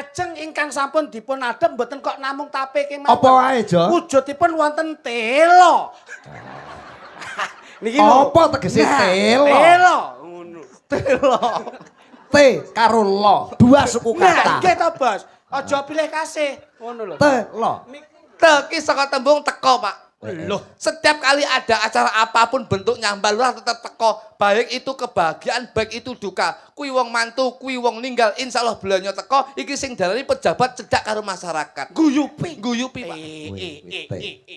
Lajeng ingkang sampun dipun adhem mboten kok namung tape kemawon. Apa wae, Jo? Wujudipun wonten telo. Niki Apa tegese telo? Telo ngono. Telo. T karo lo, dua suku Nah, kata. nggih to, Bos. Aja pilih kasih. Ngono lho. Telo. Teki saka tembung teko, Pak. Loh, Setiap kali ada acara apapun bentuknya Mbak Lurah tetap teko. Baik itu kebahagiaan, baik itu duka. Kuwi wong mantu, kuwi wong ninggal, insyaallah belanya teko. Iki sing darani pejabat cedak karo masyarakat. guyupi. Guyupi, Pak.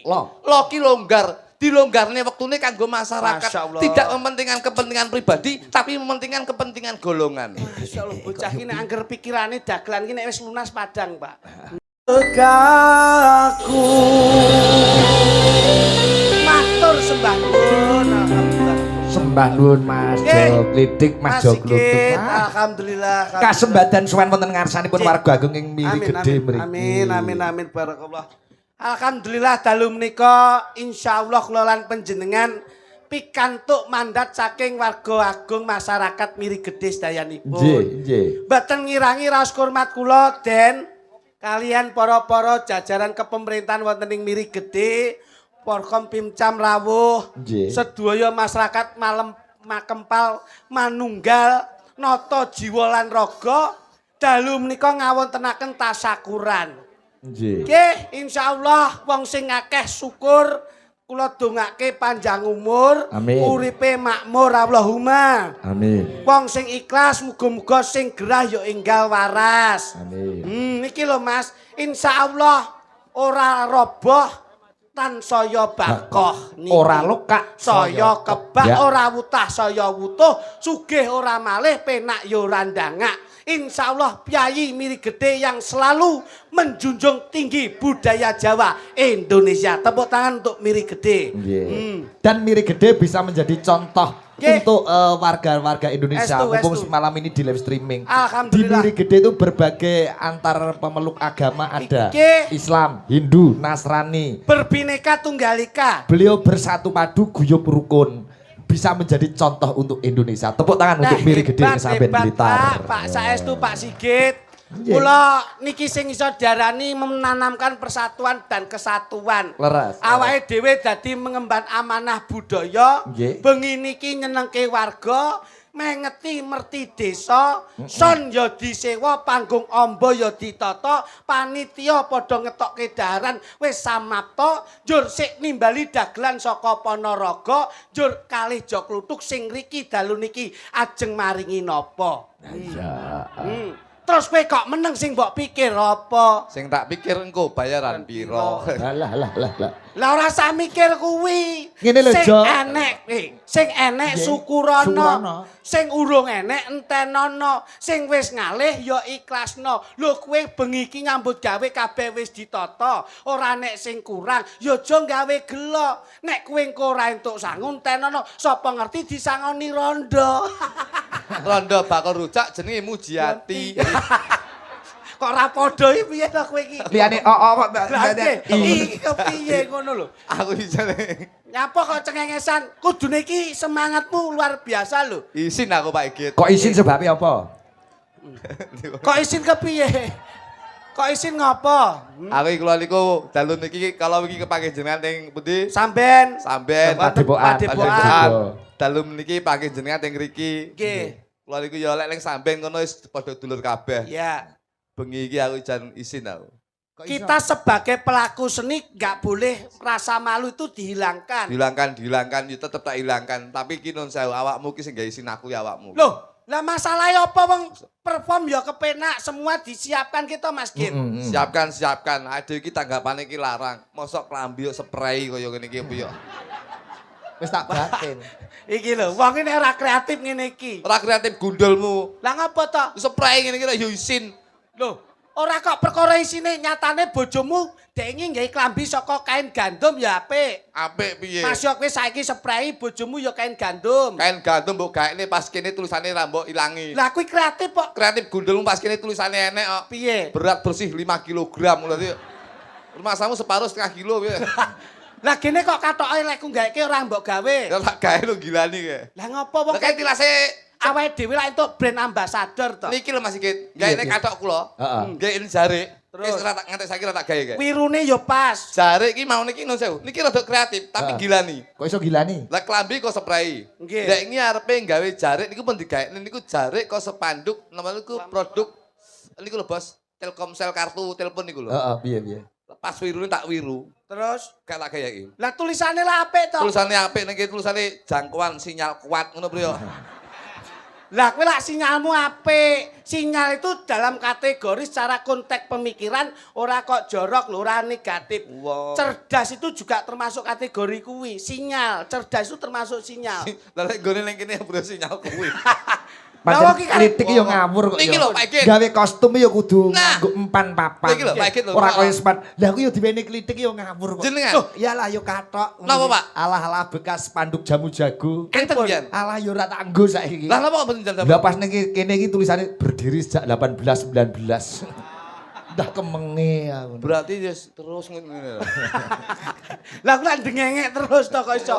Lo. Loki longgar, dilonggarne wektune kanggo masyarakat. Masya Allah. Tidak mementingkan kepentingan pribadi, tapi mementingkan kepentingan golongan. Masyaallah bocah iki nek angger pikirane dagelan iki nek wis lunas padang, Pak. Tegaku matur sembah nuwun alhamdulillah. Sembah nuwun Mas Jo Klidik, Mas Jo Klutuk. Alhamdulillah. Kasembadan suwan wonten ngarsanipun warga agung ing Miri Gedhe mriki. Amin barakallah. Alhamdulillah dalu menika insyaallah kula lan panjenengan pikantuk mandat saking warga agung masyarakat Miri Gedhe sedayanipun. Nggih. Mboten ngirangi raos hormat kula Den kalian para-para jajaran kepemerintahan wonten ing Miri Gedhe, Porkom Pimcam rawuh, Nggih. sedaya masyarakat malem makempal manunggal nata jiwa lan raga dalu menika ngawontenaken tasyakuran. Nggih. Nggih, insyaallah wong sing akeh syukur kula dongake panjang umur, Amin. uripe makmur Allahumma. Amin. Wong sing ikhlas muga-muga sing gerah ya enggal waras. Amin. Niki lho Mas, insyaallah ora roboh tansaya bakoh niki. Ora lokak saya kebak, Ya. ora wutah saya wutuh, sugih ora malih, penak ya ora ndangak. Insyaallah Piyayi Miri Gedhe yang selalu menjunjung tinggi budaya Jawa Indonesia. Tepuk tangan untuk Miri Gedhe. Nggih. Dan Miri Gedhe bisa menjadi contoh Nggih. untuk warga-warga Indonesia. Estu, Mumpung estu. malam ini di live streaming. Alhamdulillah. Di Miri Gedhe itu berbagai antar pemeluk agama ada. Nggih. Islam, Hindu, Nasrani. Berbineka Tunggal Ika. Beliau bersatu padu guyub rukun. Bisa menjadi contoh untuk Indonesia. Tepuk tangan untuk Miri Gedhe hebat, Samben hebat, Blitar. Pak Saestu, Pak Sigit. Nggih. Kula niki sing iso diarani menanamkan persatuan dan kesatuan. Leres. Awake dhewe dadi mengemban amanah budaya. Nggih. Bengi niki nyenengke warga, mengeti merti desa, son ya disewa, panggung amba ya ditata, panitia padha ngetokke daharan wis samapta, njur sik nimbali dagelan saka Panaraga, njur kalih Jok Kluthuk sing riki dalu niki ajeng maringi napa. Ya. Terus kowe kok meneng sing mbok pikir apa? Sing tak pikir engko bayaran piro. Lah. Lah ora usah mikir kuwi. Ngene lho, Sing Jo. sing enek Nggih. syukurana. Syukurana. Sing urung enek entenono. Sing wis ngalih ya ikhlasno. Lho kowe bengi iki nyambut gawe kabeh wis ditata. Ora nek sing kurang ya aja gawe gelo. Nek kowe engko ora entuk sangu entenono, sapa ngerti disangoni rondo. Rondo bakal rujak jenenge Mujiati. Kok ora padha iki piye to kowe iki? Liyane kok Lah iki kepiye ngono lho. Aku isine Nyapa kok cengengesan? Kudune iki semangatmu luar biasa lho. isin aku Pak Igit. Kok izin sebabnya apa? Kok isin kepiye? Kok isin ngapa? Aku iki kula niku dalu niki kalau iki kepake jenengan ning pundi? Samben. Samben. Padepokan. Padepokan. Dalu niki pake jenengan teng mriki. Nggih. Kula niku ya lek ning samben kono wis padha dulur kabeh. Ya. Bengi iki aku jan isin aku. Kita sebagai pelaku seni nggak boleh rasa malu itu dihilangkan. Dihilangkan ya tetep tak hilangkan. Tapi ki nun sewu awakmu ki sing gawe isin aku ya awakmu. Loh, lah masalahnya apa wong perform ya kepenak, semua disiapkan kita Mas Git. Siapkan. Aduh iki tanggapane ki larang. Mosok klambi yo spray kaya ngene iki piye. Wis tak batin. Iki lho, wong ini ora kreatif ngene iki. Ora kreatif gundulmu. Lah ngapa to? Spray ngene iki yo isin. Loh, ora kok perkara isine nyatane bojomu dengi nggawe klambi saka kain gandum ya apik. Apik piye? Mas yo kowe saiki spray bojomu ya kain gandum. Kain gandum mbok gaekne pas kene tulisane ra mbok ilangi. Lah kuwi kreatif kok. Kreatif gundulmu pas kene tulisane enek kok. Piye? Berat bersih 5 kg. Berarti rumahmu separuh setengah kilo piye? Lah gene kok katoke lek ku gaeke ora mbok gawe. Ya tak gawe lho gilani kae. Lah ngopo wong Lah kae tilase awake dhewe lak entuk brand ambassador to. Niki lho Mas Sigit, Iya, gaene iya. kathok kula. Heeh. Nggih ini jarik. Terus? Terus nganti saiki tak gawe kae. Wirune ya pas. Jarik iki mau niki nun sewu. Niki rada kreatif tapi Heeh. gila nih. Kok iso gila nih? Lah klambi kok spray. Nggih. Nek iki arepe gawe jarik niku pun digawe niku jarik kok sepanduk namanya niku produk niku lho Bos. Telkomsel kartu telepon niku lho. Heeh, piye. Pas wirune tak wiru. Terus Gak tak gawe iki. lah tulisane lah apik to. Tulisane apik niki tulisane jangkauan sinyal kuat ngono priyo. Lah kowe lak sinyalmu apik. Sinyal itu dalam kategori secara konteks pemikiran ora kok jorok lho, ora negatif. Wow. Cerdas itu juga termasuk kategori kuwi. Sinyal, cerdas itu termasuk sinyal. Lah nek gone ning kene bro sinyal kuwi. Lah, Pancen iki kan- kritik yo ngawur kok Niki yo. lho Pak Igit. Gawe kostum yo kudu Nah. nganggo empan papan. Niki lho, Pak Igit lho. Ora koyo smart. Lah aku yo diweni kritik yo ngawur kok. Jenengan? Loh, iyalah yo katok. Napa, Pak? Alah-alah bekas spanduk jamu jago. Enten pian. Alah yo ora tak nggo saiki. Lah napa kok mboten jam Lah pas ning kene iki tulisane berdiri sejak 1819. Dah kemenge aku. Berarti yes, terus ngene. Lah aku lak dengengek terus to kok iso.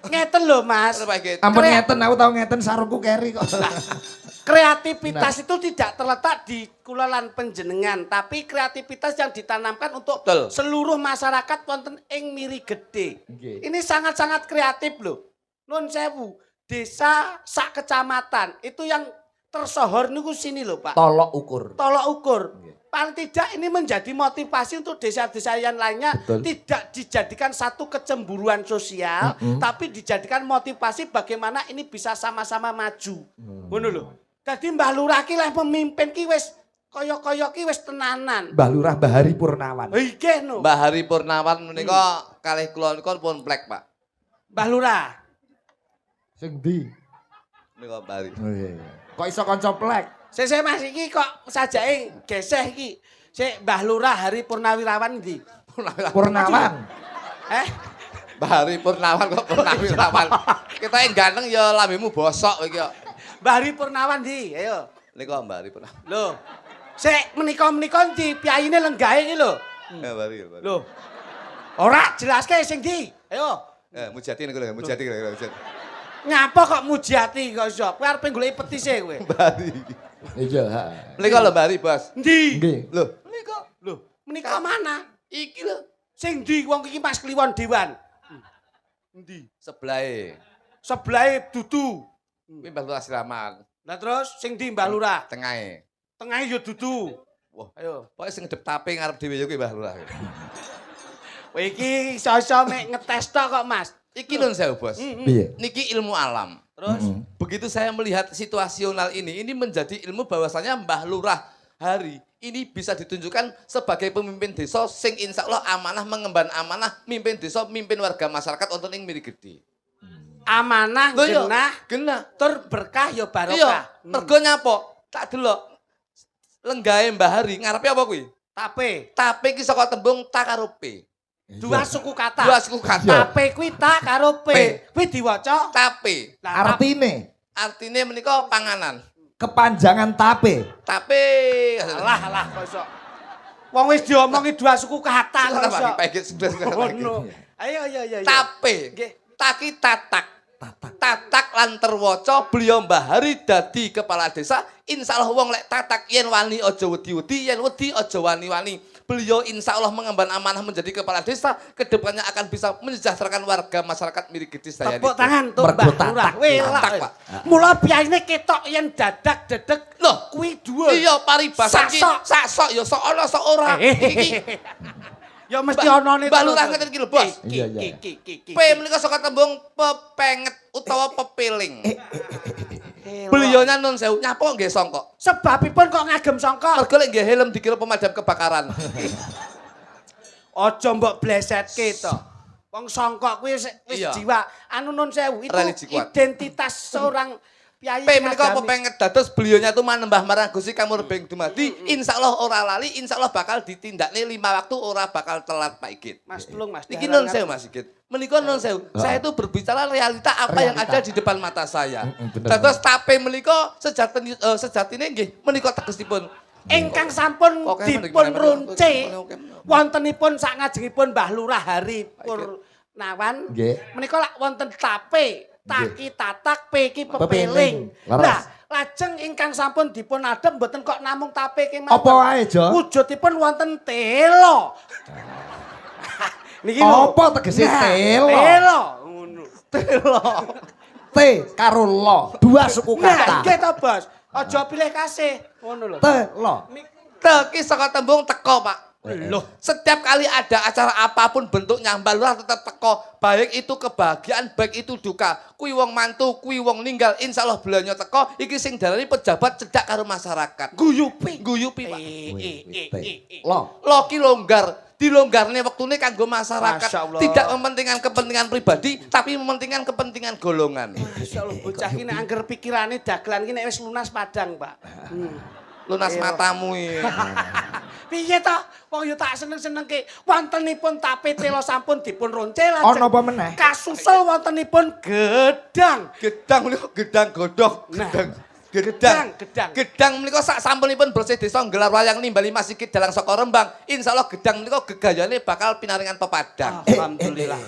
Ngeten lho Mas. Pak Igit. Ampun Krea- ngeten aku tau ngeten sarungku keri kok. Kreativitas itu tidak terletak di kulolan penjenengan, tapi kreativitas yang ditanamkan untuk Betul. seluruh masyarakat wonten ing Miri Gede. Nggih. Ini sangat-sangat kreatif loh. Nun sewu, desa sak kecamatan itu yang tersohor niku sini loh Pak. Tolok ukur. Tolok ukur. Nggih. Paling tidak ini menjadi motivasi untuk desa-desa yang lainnya Betul. tidak dijadikan satu kecemburuan sosial, tapi dijadikan motivasi bagaimana ini bisa sama-sama maju. Ngono lho. Dadi Mbah Lurah ki leh pemimpin ki wis kaya-kaya ki wis tenanan. Mbah Lurah Bahari Purnawan. Iki no. Mbah Hari Purnawan menika kalih kula niku pun plek, Pak. Mbah Lurah. Sing ndi? Menika Mbah Hari. Oh iya. Kok iso kanca plek? Sese Mas iki kok sajake geseh iki. Sik Mbah Lurah Hari Purnawirawan ndi? Purnawan. Mbah Hari Purnawan kok Purnawirawan. Kita yang ganteng ya lambemu bosok iki kok. Mbah Hari Purnawan ndi? Ayo. Niku Mbah Hari Purnawan. Lho. Sik menika-menika ndi piyayine lenggahe iki lho. Mbah Hari. Mbah Hari. Lho. Ora jelaske sing ndi? Ayo. Mujati niku lho, Mujati lho. Ngapa kok Mujiati kok iso? Kowe arep goleki petise kowe. Mbah Hari. Iya, ha. Menika lho Mbah Hari, Bos. Ndi? Nggih. Lho, menika. Lho, menika mana? Iki lho. Sing ndi wong iki Mas Kliwon Dewan? Ndi? Sebelahe. Sebelahe dudu. Kuwi Mbah Lurah Siraman. Lah terus sing ndi Mbah Lurah? Tengahe. Tengah ya dudu. Wah, Ayo. pokoke sing ngedep tape ngarep dhewe ya kuwi Mbah Lurah. Kowe iki iso-iso mek ngetes tok kok Mas. Iki lho sewu, Bos. Piye? Niki ilmu alam. Terus Begitu saya melihat situasional ini menjadi ilmu bahwasanya Mbah Lurah Hari ini bisa ditunjukkan sebagai pemimpin desa sing insya Allah amanah mengemban amanah mimpin desa, mimpin warga masyarakat untuk ing Miri Gede. amanah Lho iya, genah genah. tur berkah ya Iya, barokah. mergo nyapa? Tak delok. Lenggahe Mbah Hari ngarepe apa kuwi? Tape. Tape ki saka tembung ta karo P. Dua suku kata. Dua suku kata. Tape kuwi ta karo P. P. Kuwi diwaca Tape. lah, Artine Artinya menika panganan. kepanjangan tape. Tape. alah kok iso. Wong wis diomongi dua suku kata kok iso. Pagi sebelas Ngono. Ayo. Tape. Nggih. Taki tatak. Tatak lan terwaca beliau Mbah Hari dadi kepala desa. Insyaallah wong lek tatak yen wani aja wedi-wedi, yen wedi aja wani-wani. Beliau insyaallah mengemban amanah menjadi kepala desa, kedepannya akan bisa mensejahterakan warga masyarakat Miri Gede saya. Tepuk tangan untuk Mergo Mbah Lurah. tatak. Welak. Tatak, Pak. Mula biasane ketok yen dadak-dedek Loh, kuwi dhuwur. iya paribasan ki Sak-sok. sak-sok ya sok ana sok ora. Iki Ya mesti onone Mbah Lurah ngeten iki lho, Bos. Iya, iya. Ki. P menika saka tembung pepenget utawa pepiling. Beliaunya nun sewu nyapa nggih songkok. Sebabipun kok ngagem sangka. Mergo lek nggih helm dikira pemadam kebakaran. Aja mbok blesetke to. Wong sangka kuwi wis Iya. jiwa. Anu nun sewu itu Religi kuat. identitas seorang piyayi. P menika ngagami. pepenget dados beliaunya tuh manembah marang Gusti kang murbeng dumadi. Insyaallah ora lali, insyaallah bakal ditindakne 5 waktu ora bakal telat Pak Igit. Mas tulung Mas. Niki non sewu Mas Sigit. Menika non sewu. Saya itu berbicara realita apa yang Realita. ada di depan mata saya. Bener. Dados tape menika sejatine nggih menika tegesipun Ingkang sampun Kok kayak dipun mending- runce Oke. wontenipun sak ngajengipun Mbah Lurah Hari Purnawan. Nggih. Menika lak wonten tape taki tatak P iki Pepeling. pepeling. Leres. Lah, lajeng ingkang sampun dipun adhem mboten kok namung tape kemawon. Apa wae, Jo? Wujudipun wonten telo. Niki lho. Apa tegese telo? Telo. Ngono. Telo. T karo lo, dua suku Nah, kata. nggih to, Bos. Aja pilih kasih. Ngono lho. Telo. Teki saka tembung teko, Pak. Loh, Setiap kali ada acara apapun bentuknya Mbak Lurah tetap teko. Baik itu kebahagiaan, baik itu duka. Kuwi wong mantu, kuwi wong ninggal, insyaallah belanya teko. Iki sing darani pejabat cedak karo masyarakat. guyupi. Guyupi, Pak. Lo. Loki longgar. Dilonggarne wektune kanggo masyarakat. Masya Allah. Tidak mementingkan kepentingan pribadi, tapi mementingkan kepentingan golongan. Masyaallah bocah iki nek angger pikirane dagelan iki nek wis lunas padang, Pak. Lunas Iya. matamu iki. Piye to? Wong yo tak seneng-senengke. Wontenipun tape telo sampun dipun roncel Ana apa meneh? Kasusel wontenipun gedang. Gedang menika gedang godhong. Nah. Gedang. Gedang. Gedang menika sak sampunipun bersih desa nggelar wayang nimbali Mas Sigit dalang saka Rembang. Insyaallah gedang menika gegayane bakal pinaringan pepadang. Alhamdulillah.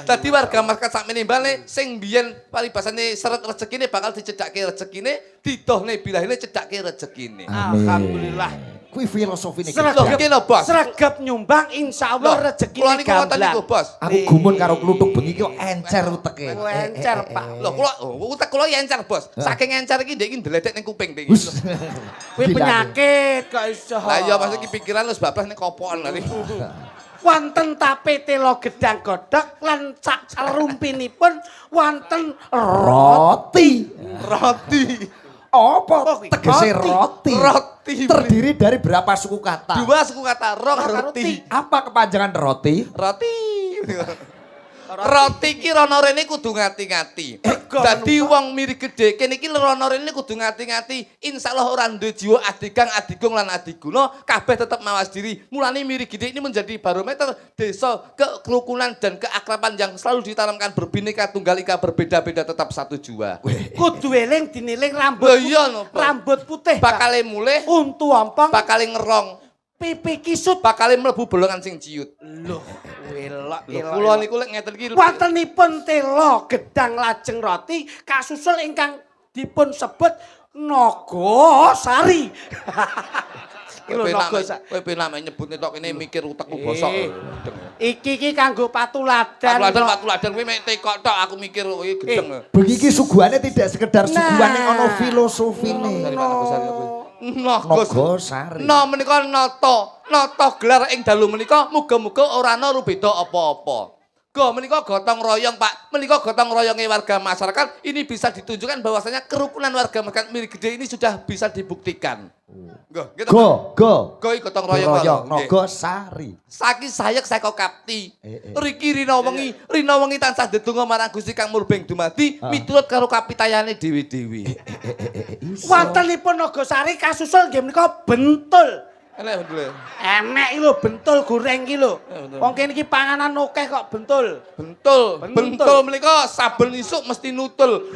Dadi warga masyarakat sak menimbale sing biyen paribasane seret rezekine bakal dicedakke rezekine, didohne bilahine cedakke rezekine. Alhamdulillah. Kuwi filosofi nih. Loh, iki lho, Bos. Sregep nyumbang insyaallah rezeki Kula niku ngoten niku, Bos. Aku gumun karo kluthuk bengi ki kok encer uteke. Encer, Pak. Lho, kula utek kula ya encer, Bos. Saking encer iki ndek iki ndeledek ning kuping ndek iki. Wus. Kuwi penyakit kok iso. Lah iya Mas iki pikiran wis bablas ning kopokan lha iki. Wonten tape telo gedang godhog lan sak rumpinipun wonten Roti. Roti. Apa Oh, tegese roti. roti? Roti. Terdiri dari berapa suku kata? Dua suku kata roti. Apa kepanjangan roti? Roti. Roti ki rono rene kudu ngati-ngati. Ego, Dadi wong miri gedhe kene iki rono rene kudu ngati-ngati. Insyaallah ora duwe jiwa adigang, adigung lan adiguna, kabeh tetep mawas diri. Mulane miri gedhe ini menjadi barometer desa kerukunan dan keakraban yang selalu ditanamkan berbineka tunggal ika berbeda-beda tetap satu jua. kudu eling diniling rambut. Lah iya no, Pak. Rambut putih. Bakale mulih, untu ompong, bakale ngerong, pipi kisut. bakale mlebu bolongan sing ciut. Loh, elok Lho, kula niku lek ngeten iki wontenipun telo gedang lajeng roti kasusul ingkang dipun sebut Nagosari. Iki lho Nagosari. kowe pename nyebutne tok kene mikir utekku bosok. Iki patuladan. Patuladan kowe mek tekok tok aku mikir iki gedeng. Bengi iki suguhane tidak sekedar Nah. suguhane ana filosofine. Nagosari. No menika nata gelar ing dalu menika muga-muga ora ana rubeda apa-apa. Go menika gotong royong Pak, menika gotong royonge warga masyarakat ini bisa ditunjukkan bahwasanya kerukunan warga masyarakat Miri Gedhe ini sudah bisa dibuktikan. Go, gitu. Go. Go gotong royong. Royong Nggih. Nagosari. Saki sayek saka kapti. Riki rina wengi tansah ndedonga marang Gusti Kang Murbeng dumadi miturut karo kapitayane dhewe-dhewe. Wontenipun Nagosari kasusul nggih menika bentul. Enak betul. Enek iki lho bentul goreng iki lho. Wong kene iki panganan akeh kok bentul. Bentul menika saben isuk mesti nutul.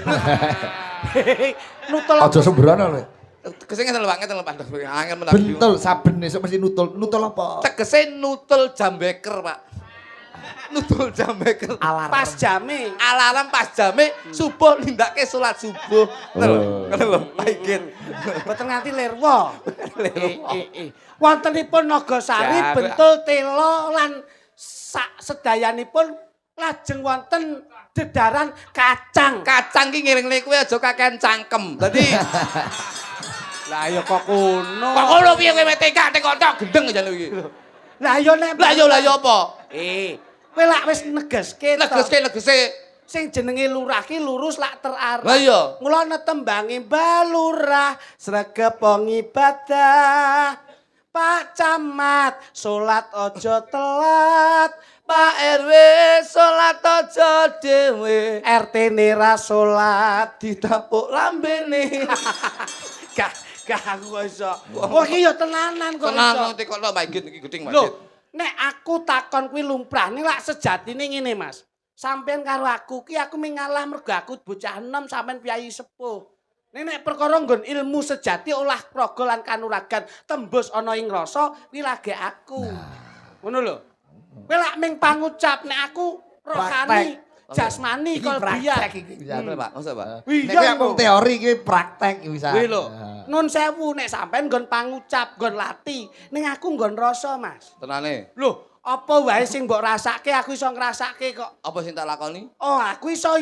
Nutul Aja sembrono lho. Tegese ngeten lho Pak, ngeten lho Pak. Angel menawi. Bentul saben esuk mesti nutul. Nutul apa? Tegese nutul jam beker, Pak. Nutul jam beker. pas jame. Alarm pas jame subuh nindake salat subuh. Ngono lho, Pak. Mboten nganti lerwa. Wontenipun Nagosari bentul telo lan sak sedayanipun lajeng wonten dedaran kacang. Kacang ki ngiringne kowe aja kakean cangkem. Dadi Lah ya kok kono. kok ngono piye kowe tekak tok gendeng jan iki. Lah ya nek Lah ya apa? kowe lak wis negeske to. Negese Sing jenenge lurah ki lurus lak terarah. Lah iya. Mula netembange Mbah Lurah sregep wong ibadah. Pak Camat salat aja telat. Pak RW salat aja dhewe. RT nera salat. Ditapuk lambene. Gak aku kok iso. Wah iki ya tenanan kok iso. Tenan tekok tok Pak iki gedeng Mas. Lho, nek aku takon kuwi lumrah ning lak sejatine ngene Mas. Sampeyan karo aku ki aku mengalah mergo aku bocah enom sampean piyai sepuh. Nek perkara nggon ilmu sejati olah praga lan kanuragan tembus ana ing rasa kuwi lagi aku. Ngono lho. Kowe lak ming pangucap nek aku rohani jasmani kolbiah. Praktek iki bisa. Apa, Pak? Masa, Pak? Nek kowe mung teori iki praktek iki bisa. Kuwi lho. Nun sewu nek sampean nggon pangucap, nggon latih, ning aku nggon rasa, Mas. Tenane. Lho, apa wae sing mbok rasake aku iso ngrasake kok. Apa sing tak lakoni? Oh, aku iso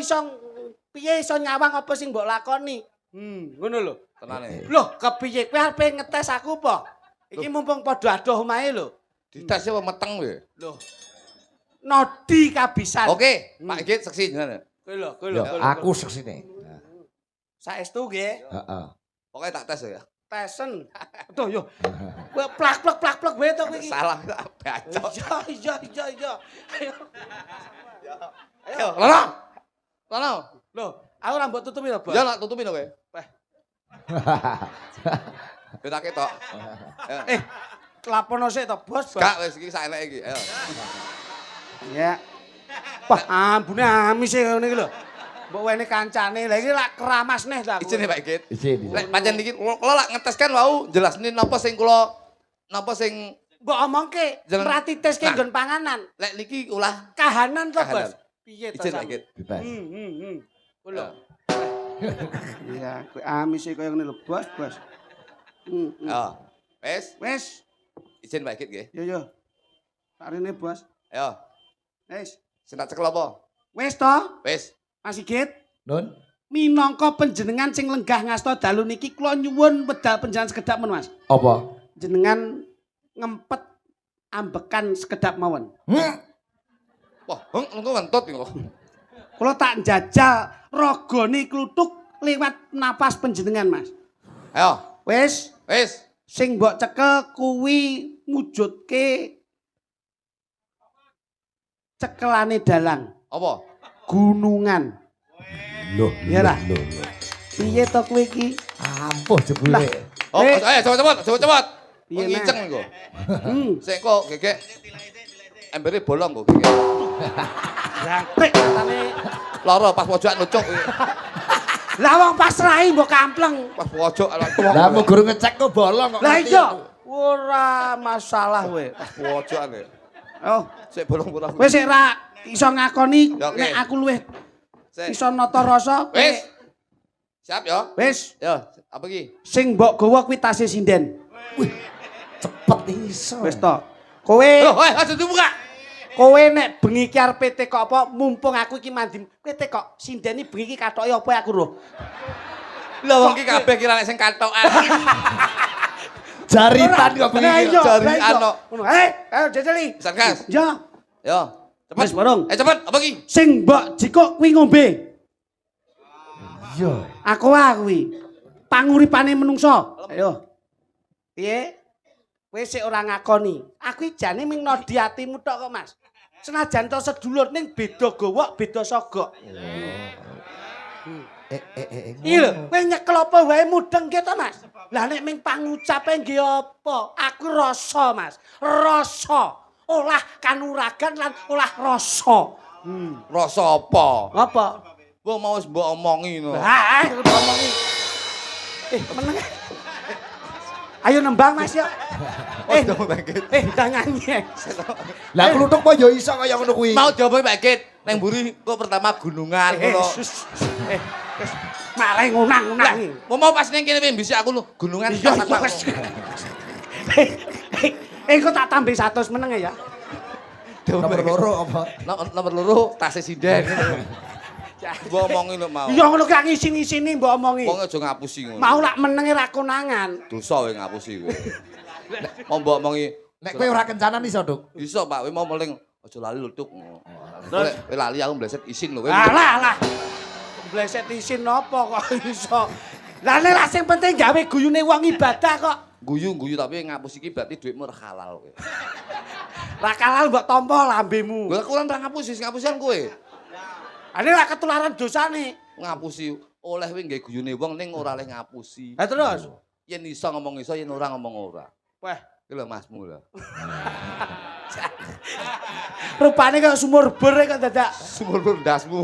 piye iso nyawang apa sing mbok lakoni. Ngono lho. Tenane. Loh, kepiye kowe arep ngetes aku apa? Iki mumpung padha adoh omahe lho. Dites apa meteng kowe? Loh. Nodi kabisan. Oke, Pak Git seksi jenengan. Kowe lho. Aku seksine. Saestu nggih. Heeh. Pokoknya tak tes ya. Tesen. Aduh yo. Kowe plak-plak wae to kowe iki. Salah tak bacot. Iya. Ayo. Ayo, lono. Lono. Loh, aku ora mbok tutupi to, Bos. Ya nak tutupin kowe. Weh. Yo tak ketok. Lapono sik to, Bos. Gak wis iki sak eneke iki. Ayo. Ya. Wah, ambune amis e ngene iki lho. Mbok wene kancane. Lah iki lak keramas neh ta aku. Izin ya Pak Git. Izin. Lek pancen iki kula lak ngeteskan wau jelasne napa sing Mbok omongke, Jalan- prati tes ke Nah. nggon panganan. lek niki ulah Kahanan to, Kahanan. Bos. Piye to? izin Pak Sam? Git. Dites. Lho. Iya, kowe amis e koyo ngene lho, Bos. Ya. Wis, Wes, izin Pak Git nggih. yo. Sarene, Bos. Ayo, Wes. sing tak cekel apa? Wes to, Wis. Mas Sigit. Nun. Minangka panjenengan sing lenggah ngasta dalu niki kula nyuwun wedal panjenengan sekedap men, Mas. Apa? Jenengan ngempet ambekan sekedap mawon. Wah, engko wentut iki kok. Kula tak njajal ragane kluthuk liwat napas panjenengan, Mas. Ayo, Wis, wis. sing mbok cekel kuwi mujudke cekelane dalang, Apa? gunungan. Loh, Iya lah. loh. Piye to kowe iki? Ampuh jebule. Oh, ayo cepet. Piye, Ngiceng engko. Sik kok gegek. Embere bolong kok gegek. Jangkrik katane. Lara pas pojokan nucuk. Lah wong pasrahi mbok kampleng. Pas pojok ala tuwak. Lah mau guru ngecek kok bolong kok. Lah ngerti iya, aku. ora masalah kowe. Pas pojokan ya. Oh, Sik bolong-bolong. kowe sik ra iso ngakoni Ya, oke. nek aku luwih Sik. iso nata rasa. kowe- Wis. Siap ya? Wis, Ya, apa iki? sing mbok gawa kuwi tase sinden. Cepet iso. Wis to. Kowe Loh, aja dibuka. Kowe nek bengi ki arep teko apa mumpung aku iki mandi. Kowe teko sindeni bengi ki katoke apa aku roh. Lah wong iki kabeh kira nek sing katokan. Jaritan kok Lah begini. iya, jari lah iya. ano. Ngono. Ayo jajali. Pisan gas. Ya, Ya, cepet. wis bareng. Cepet, apa iki? Sing mbok jikuk kuwi ngombe. Iya. Aku kuwi. Panguripane menungso. Ayo. Piye? Kowe sik ora ngakoni. Aku iki jane ming nodi atimu tok kok, Mas. Senajan to sedulur ning beda gowok, beda sogok. Iya lho, kowe nyekel apa wae mudeng ki to, Mas. Lah nek ming pangucape nggih apa? Aku rasa, Mas. Rasa. Olah kanuragan lan olah rasa. Rasa apa? Apa? Wong mau wis mbok omongi no. Kudu omongi. Meneng. Ayo nembang, Mas ya. Udah nyanyi. Lah kluthuk kok ya iso kaya ngono kuwi. Mau coba Pak Git, nang mburi kok pertama gunungan ngono. Marai ngunang-ngunang. Mau pas ning kene wis bisik aku lho, gunungan Iya, tak iya. Kok tak tambah 100 meneng ya. Nomor loro apa? Nomor loro tase sinden. Mbok omongi lho mau. Iya ngono ki ngisi-ngisini mbok omongi. Wong aja ngapusi ngono. Mau lak menenge ra konangan. Dosa kowe ngapusi kowe. Mau mbok omongi. Nek kowe ora kencanan iso, Duk. Iso Pak, kowe mau meling aja lali lutuk. Terus kowe lali aku mbleset isin lho kowe. Alah. Bleset isin napa kok iso. Lah nek lak sing penting gawe guyune wong ibadah kok. Guyu tapi ngapusi iki berarti dhuwitmu ora halal kowe. Ra kalal mbok tampa lambemu. Lah kurang ra ngapusi, ngapusian kowe. Ane ra ketularan dosane. Ngapusi oleh kowe nggae guyune wong ning ora oleh ngapusi. Lah terus. Yen iso ngomong iso, yen ora ngomong ora. Wah, Iki lho Masmu lho. rupane kaya sumur bor kok dadak. Sumur ndasmu.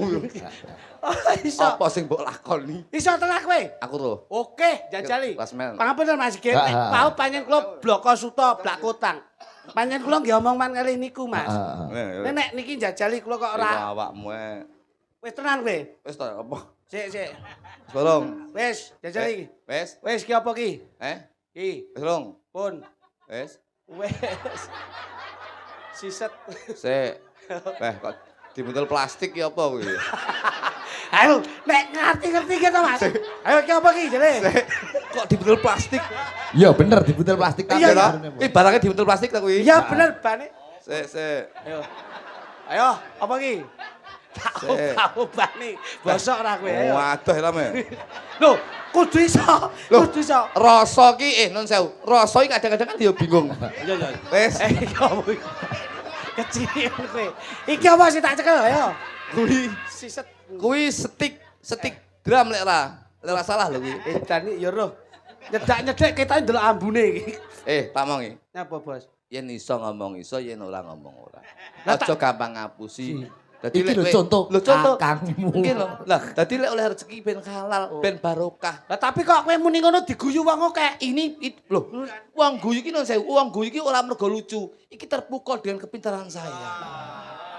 Oh, iso. Apa sing mbok lakoni? Iso tenan kowe? Aku ro. Oke, jajali. Klasmen. Pangapunten Mas Git, mau panjen kula bloko suta blak kotang. Panjen kula nggih omong man kali niku, Mas. Nek niki jajali kula kok ora awakmu Wis tenan kowe. Wis to apa? Sik. Wis durung. Wis, jajal iki. Wis. Wis ki apa ki? Ki. Wis durung. Pun. Wis. Wis. Siset. Sik. Kok dibuntel plastik ya apa kuwi? Ayo, nek ngerti-ngerti ki to, Mas. Ayo ki apa ki jare? Kok dibuntel plastik? Iya bener di butel plastik Iya, Iya, Iki barangnya dibuntel plastik ta kuwi? Iya bener bane. Sik. Ayo. Ayo, apa ki? Tahu bane. Bosok ora kowe. Ayo. Waduh helme. Lho, kudu iso. Loh. Kudu iso. Rasa ki nun sewu. Rasa iki kadang-kadang kan ya bingung. Iya. Wis. Iki apa iki? Kecil kowe. Iki apa sih tak cekel ayo. Kuwi Siset. kuwi stik gram lek ora salah lho kuwi. Edan iki ya roh. Nyedak-nyedek kita ndelok ambune iki. Pamong iki. Napa, Bos? Yen iso ngomong iso, yen ora ngomong ora. Lah, Aja gampang ngapusi. Dadi Iki lho contoh. Lho contoh. Kakangmu. Iki lho. Lah, dadi lek oleh rezeki ben halal, ben barokah. Lah tapi kok kowe muni ngono diguyu wong akeh. Lho, wong guyu iki non sewu, wong guyu iki ora mergo lucu. Iki terpukul dengan kepintaran saya.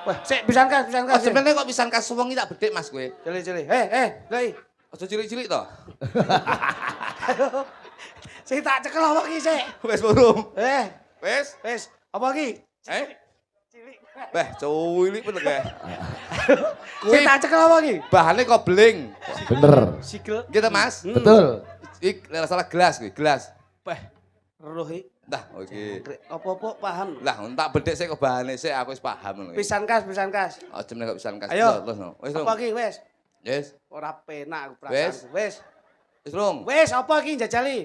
Wah, sik pisan kas. Sebenarnya kok pisan kas wong iki tak bedhek Mas kowe. Cili. Lei. Aja cilik-cilik to. Sing tak cekel apa ki sik? Wis burung. Wis. Apa ki? Cilik. Cuwilik bener kae. Sing tak cekel apa ki? Bahane kok beling. Bener. Sikil. Gitu Mas. Betul. Ik salah gelas kuwi, gelas. Roh iki. Dah, oke. Apa-apa paham. Lah, tak bedhek sik kok bahane sik aku wis paham ngono. Pisan kas. Aja meneh kok pisan kas. Ayo. Terus no. Wis, Apa ki wis? Wis. Ora penak aku Wis. perasaan. Wis. Wis, Rung. Wis, apa ki njajali?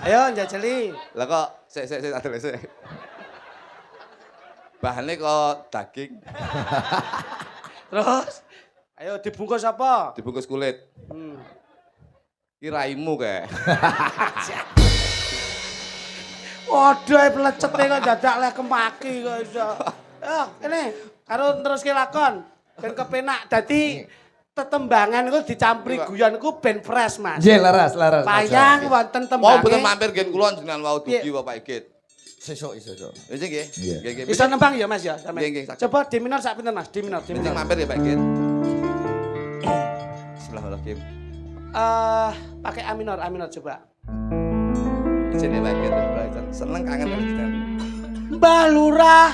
Ayo njajali. Lah kok sik adel sik. Bahane kok daging, Terus ayo dibungkus apa? dibungkus kulit. Ki raimu kae. Waduh, pelecete kok dadak lek kemaki kok iso. Yo, kene karo teruske lakon. Ben kepenak. Dadi tetembangan iku dicampuri guyon iku ben fresh, Mas. Iya laras. Payang wonten Mau tembange. bener mampir gen kula jenengan wau dugi Bapak Igit. Sesuk. Wis nggih. Iya. Nggih. Iso nembang ya, Mas ya, sampe. Nggih, saged. Coba di minor sak pinten, Mas? Di minor. Penting mampir ya Pak Igit. Bismillahirrahmanirrahim. Pakai A minor coba. Izin ya Pak Igit. Seneng kangen karo jenengan. Mbah Lurah.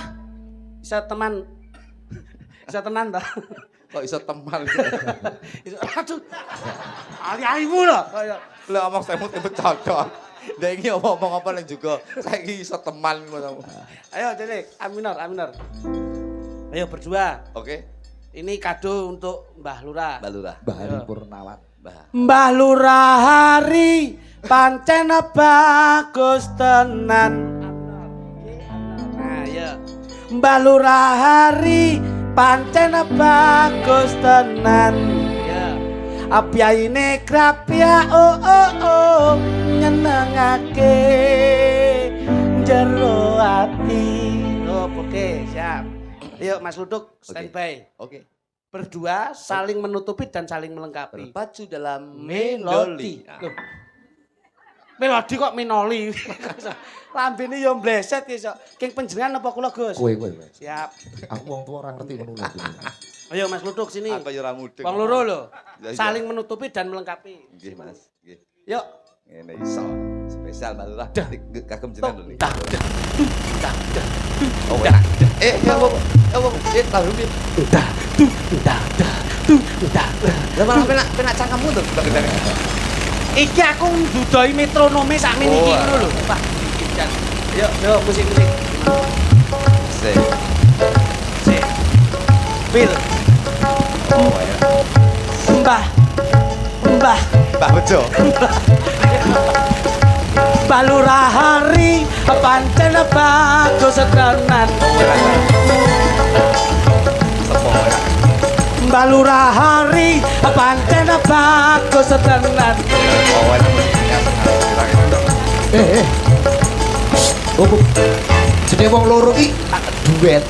Bisa teman. Bisa tenan ta? Kok iso teman. Aduh. Ali-alimu lho. Kayak Lah omong semut itu cocok. Lah iki omong apa ning juga. Saiki iso teman ngono. ayo, Delik, A minor. Ayo berdua. Oke. Ini kado untuk Mbah Lurah. Mbak Lurah. Bahari Purnawan. Mbah Lurah hari pancen bagus tenan. Nah, ya. Mbah Lurah hari pancen bagus tenan. Ya. Apyaine grapya oh nyenengake jero ati. Oh, oke, siap. Ayo Mas Luduk standby. Oke. Berdua saling menutupi dan saling melengkapi. Berpacu dalam Melodi. melodi. Loh. Melodi kok minoli. Lambene yo mbleset iso. King panjenengan apa kula, Gus? Kowe. Siap. Aku wong tua ora ngerti ngono lho. Ayo Mas Luduk sini. Aku yo ora mudeng. Wong loro lho. Ya, iya. Saling menutupi dan melengkapi. Nggih, Mas. Nggih. Yuk. Ngene iso. Spesial Mbak Lurah. Kagem jenengan lho. Oh, enak. Tahu piye? Lah malah penak cangkemmu to. Iki aku ndudoi metronome sakmene iki ngono lho, Pak. Yuk, musik. Sik. Bil. Mbah Mbah Bejo. Mbah Lurah hari pancen bagus tenan. Mbah Lurah hari pancen bagus tenan. Oh, jenenge wong loro iki tak duet.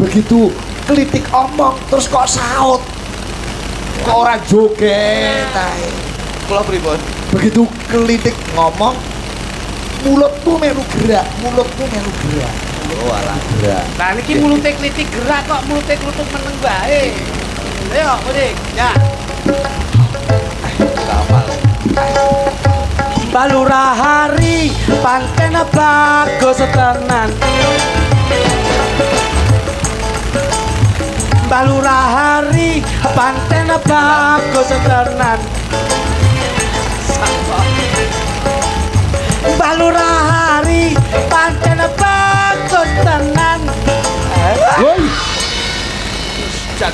Begitu klitik omong terus kok saut. Kok ora joget ae. Kula pripun? Begitu klitik ngomong mulutmu melu gerak. Oh alah. Gerak. Lah niki mulute klitik gerak kok mulute klutuk meneng bae. Ayo, Mudik. Ya. Hafal. Balura hari panten bagus tenan. Balura hari panten bagus tenan. Balura hari panten bagus tenan. Woi, Jan.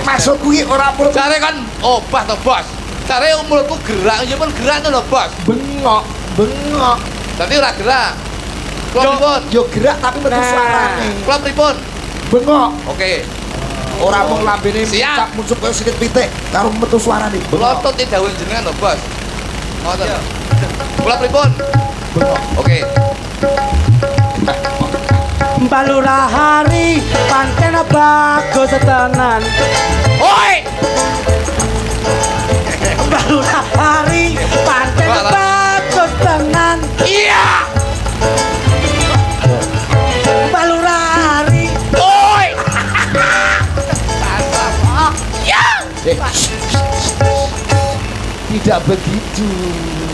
maksud kuwi ora perlu Jare kan obah to, Bos. Jare mulutku gerak, ya pun gerak to lho, Bos. bengok, bengok. Dadi ora gerak. Kula pripun? Yo gerak tapi metu Nah. suarane. Kula pripun? Bengok. Oke. Ora mung lambene Siap. tak muncul kaya sikit pitik karo metu suarane. Bengok. Lotot dawuh jenengan lho, Bos. Ngoten. Kula pripun? Bengok. Oke. Balura hari panten bagus tenan. Oi! Balura hari panten Walah. bagus tenan. Iya! Balura hari Oi! Eh, tidak begitu.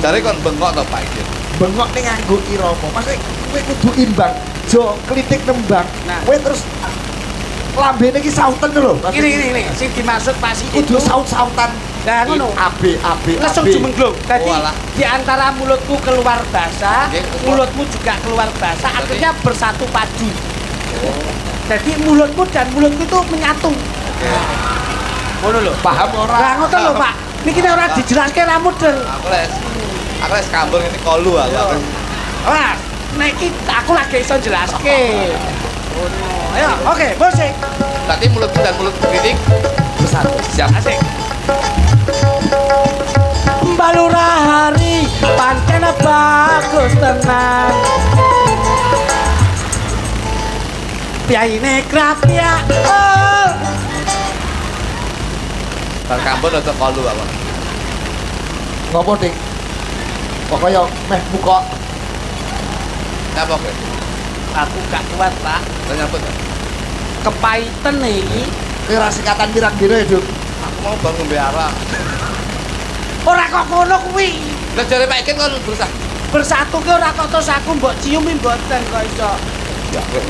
Jare kon bengok to, Pak iki. Bengok ning nganggo irama. Maksudnya kowe kudu imbang. Jo klitik nembang. Nah. Kowe terus lambene iki sautan lho. ini sing dimaksud pas Kudu saut-sautan. Nah, ngono. AB. Langsung jumenglung. Tadi Oh, alah. di antara mulutku keluar basa, Oke, keluar. mulutmu juga keluar basa, Berarti- akhirnya bersatu padu. Jadi mulutmu dan mulutku itu menyatu. Ngono lho. Paham ora? Lah ngoten lho, Pak. Niki nek ora dijelaske ra mudeng. Aku les kambing ini kolu aku. Wah, nek iki aku lagi iso jelaske. Ngono. Ayo, oke, musik. Berarti mulutku dan mulut kritik Bersatu. siap. Asik. Balura hari panten bagus tenan. Piyaine krapya. Oh. Bar kambing aja kolu aku. Ngopo, Dik? Kok kaya meh buka Napa kowe? Aku gak kuat, Pak. Lah nyambut. Kepaiten iki. kowe ra sikatan pirang dina ya, Dik? Aku mau bang ngombe arak. Ora kok ngono kuwi. Lah jare Pak Ikin kon berusaha. Bersatu ki ora kok terus aku mbok ciumi mboten kok iso. Ya, kowe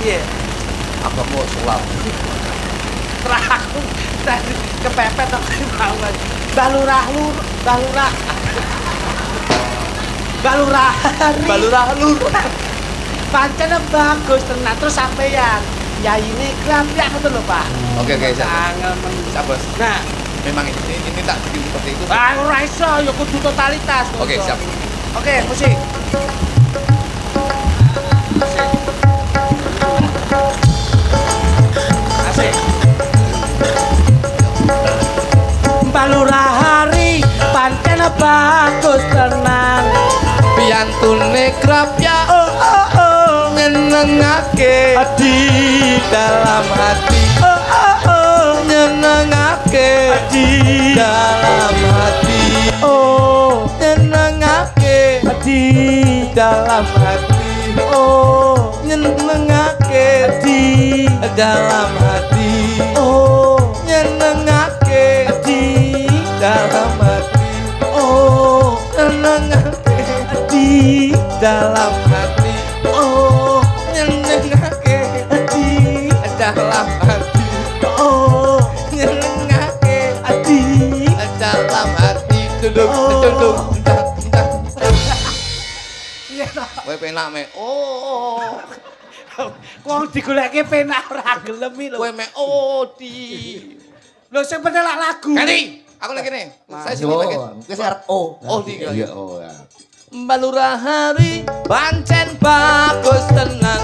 Piye? aku mau sulap. Terus aku tadi kepepet kok banget. Balurah lur, balurah. Balurah. Balurah lur. Pancen bagus tenan terus sampeyan. Yaine krapyak ngoten lho, Pak. Oke, siap. Angel men. Siap, Bos. Nah, Memang ini tak bikin seperti itu. ora iso ya kudu totalitas. Oke, siap. Oke, musik. Asik. Balura hari pancen bagus tenan. Piantune krap ya Oh oh oh nyenengake di dalam hati. oh oh oh Nyenengake di dalam hati. oh Nyenengake di dalam hati. oh Nyenengake di dalam hati. oh Nyenengake di dalam hati. oh Nyenengake di dalam hati. oh Nyenengake di dalam hati. oh Nyenengake di dalam hati. Duduk, duduk. iya toh. Kowe penak me. Oh. Wong digoleke penak ora gelem iki lho. Kowe me oh di. Lho sing penelak lagu. Ganti. Aku lagi nih. Saya sini lagi. Wis arep oh. Oh, di. Iya, oh ya. Balura hari pancen bagus tenan.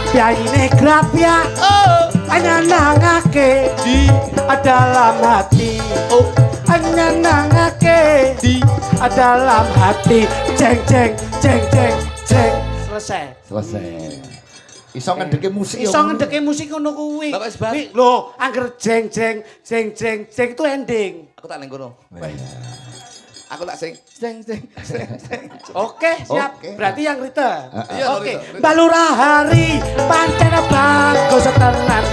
Piyaine grapya Oh, nyenengake di dalam hati. oh Nyenengake di dalam hati. Jeng jeng jeng jeng jeng. Selesai. Selesai. Iso ngendeke musik ya. Iso ngendeke musik ngono kuwi. Bapak Isbah. Wi, lho, angger jeng jeng jeng jeng jeng itu ending. aku tak neng kono. Aku tak sing. Oke, siap. Oke. Berarti yang Rita. Iya, Oke. Rita. Mbak Lurah hari pancen bagus tenan.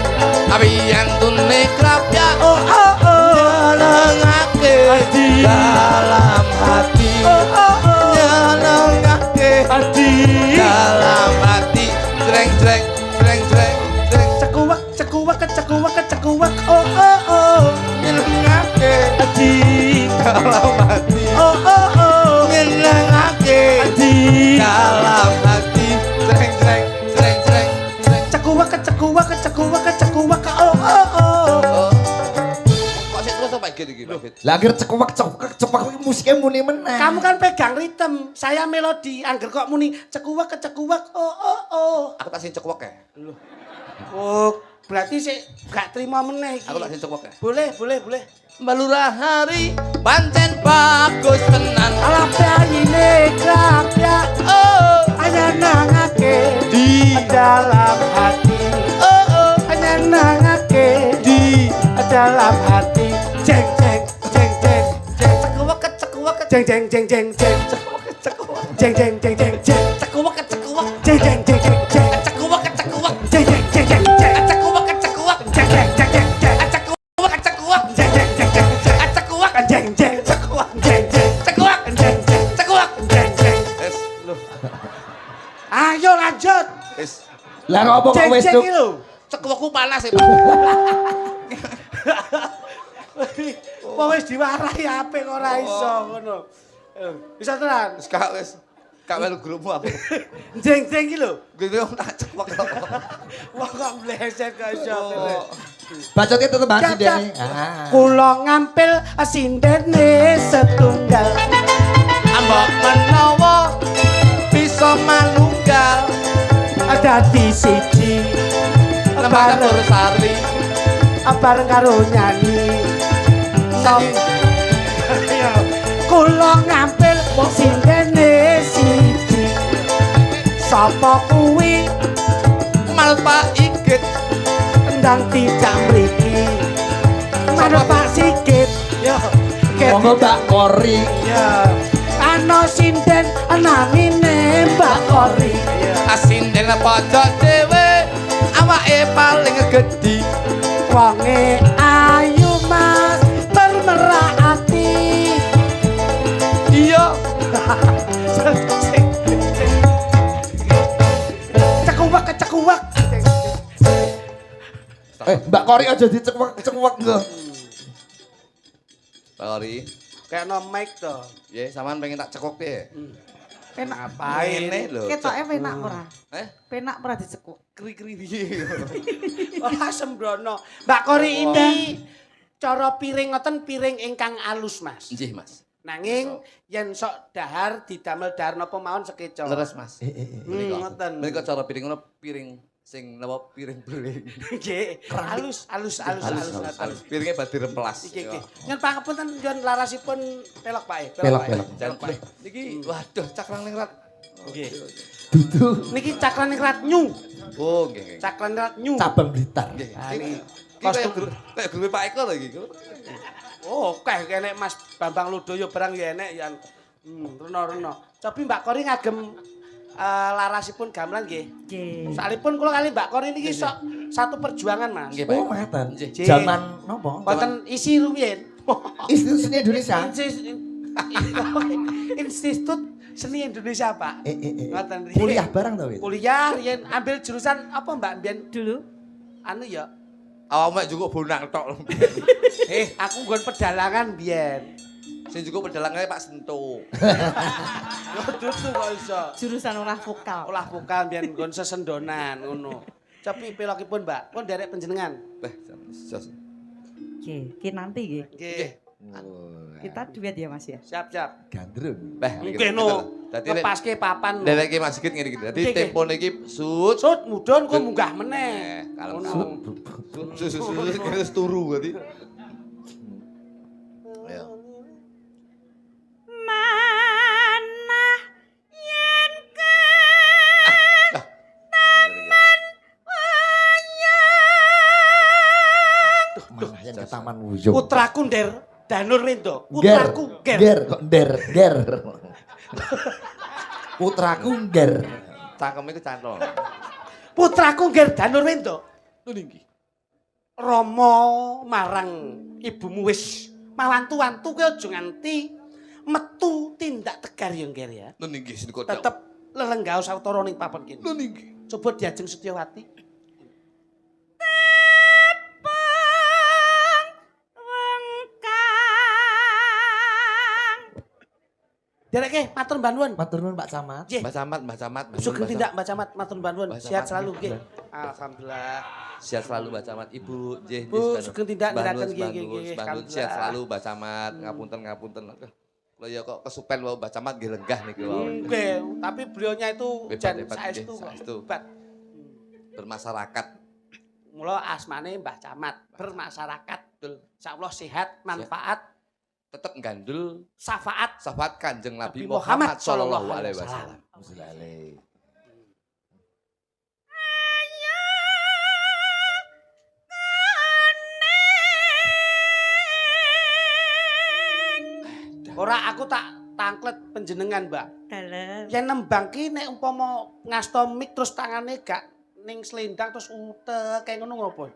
Tapi yang tune krap ya Oh oh oh. nyenengake Adi. dalam hati. Oh oh oh. Nyenengake Adi. dalam hati. Jreng. Cekuwak. Oh oh oh. Nyenengake Adi. dalam hati. Oh oh oh. Nyenengake Adi. dalam hati. Jreng. Cekuwak. Oh oh oh. Oh. Kok sik terus apa iki Pak Fit? Lah akhir cepak musiknya muni meneh. Kamu kan pegang ritme, saya melodi. Angger kok muni cekuwak. Oh oh oh. Aku tak sing cekwek ya. Oh, berarti sih gak terima meneh iki. Aku tak sing cekwek ya. Boleh. Mbak Lurah hari pancen bagus tenan. Alah bayine krapya Oh, hanya nangake di dalam hati. oh, Hanya nangake di dalam hati. Jeng. cekuwek. Jeng. Jeng. Cekuwek. Jeng. Ayo lanjut. Lah ngopo kok wis Jeng Duk? iki lho. Cekuwekku panas ya. Wong wis diwarahi apik kok ora iso ngono. Bisa tenan. Wis gak melu grupmu aku. Jeng iki lho. Gitu tak cekwek. Wong kok mleset kok iso. Oh. Bacotnya tetep Siap, ansi siap. dene. Kula ngampil sindene setunggal. Ambok menawa bisa manunggal Ada di siji nembang Nur Sari. bareng karo nyanyi. Kula ngampil sindene siji. Sapa kuwi Malpa Igit tendang tidak mriki. Mana Pak Sigit? Yo. Monggo Mbak Kori. Ya. Ana sinden namine Mbak Kori. asin den pojok dhewe awake paling gedhi. Wonge ayu Mas bermerah ati. Iya Cekuwak. Mbak Kori aja dicekuwek lho. Sorry. Kayak no mic to. Ya sampean pengen tak cekok piye? Penak. Ngapain? Ngene lho. Ketoke penak ora? Penak ora dicekuk. Kri-kri piye? Ora sembrono. Mbak Kori ini cara piring ngoten piring ingkang alus, Mas. Nggih, Mas. Nanging yen sok dahar didamel dahar napa mawon sekeca. Leres, Mas. Ngoten. Menika cara piring ngono piring sing napa piring beling. Nggih. Alus. Piringnya badhe remplas. Iki. Nyen pangapunten nyon larasipun pelok Pak. Pelok. Jangan Pak. Niki waduh cakrang ningrat. Nggih. Dudu Niki cakran ningrat nyu. Oh, nggih. Cakran ningrat nyu. cabang Blitar. Nggih. Ini Kostum kayak grup Pak Eko lho iki. Oh, oke kene Mas Bambang Ludoyo barang ya enek ya. Reno. Cobi Mbak Kori ngagem larasipun gamelan nggih. Nggih. Salipun kula kali Mbak Kori niki sok satu perjuangan, Mas. Nggih, Pak. Oh, ngeten. Nggih. Zaman nopo? Wonten isi rumiyin. Institut Seni Indonesia. Institut Seni Indonesia, Pak. Ngoten riyen. Kuliah bareng to, Wit? Kuliah riyen ambil jurusan apa, Mbak Mbiyen? Dulu Anu ya. Awakmu juga bonak tok. Aku nggon pedalangan mbiyen. Sing juga pedalangane Pak Sento. Dudu kok iso. jurusan olah vokal. Olah vokal mbiyen nggon sesendonan ngono. Cobi pelokipun, Mbak. Pun derek panjenengan. Jos. Nggih, ki nanti nggih. Nggih. Kita duet ya Mas ya. Siap. Gandrung. Mungkin no. Dadi Lepaske papan. Derek Mas Sigit ngene iki. Dadi Nggih, nggih. tempone iki sut. Sut mudhun kok munggah meneh. Kalau Ngono. Sus turu berarti. Ayo. Manah yen ke Mana yang ke Taman Wuyung. Putraku, Der. Danur Wendo, Ger. putraku Ger. Ger kok ger. Putraku ger. Cangkeme iku cantol. Putraku Ger Danur Wendo. Lho niki. Rama marang ibumu wis mawantu-wantu kowe aja nganti metu tindak tegar ya Ger ya. Lho niki sing kok. Tetep lelenggah sawetara ning papan kene. Lho niki. Coba diajeng Setyawati. Dereke matur mbah nuwun. Matur nuwun Pak Camat. Nggih. Mbah Camat. Sugeng tindak Mbah Camat matur mbah nuwun. Mbah Sehat Camat, selalu nggih. nggih. Alhamdulillah. Sehat selalu Mbah Camat. Ibu, nggih. Bu, sugeng tindak niraken nggih nggih. Mbah Nun sehat selalu Mbah Camat. Ngapunten. Lho ya kok kesupen wae Mbah Camat nggih lenggah niki wae. Nggih, tapi beliaunya itu Hebat, jan hebat, saestu nggih, kok. saestu. Hebat. Bermasyarakat. Mula asmane Mbah Camat, bermasyarakat. Betul. Insyaallah sehat, manfaat, Tetep gandul syafaat sahabat Kanjeng Nabi Nabi Muhammad Muhammad sallallahu alaihi wasallam. Wasallam. Ora aku tak tangklet panjenengan, Mbak. Dalem. Yen nembang ki nek umpama ngasta mik terus tangane gak ning slendang terus utek kayak ngono ngopo?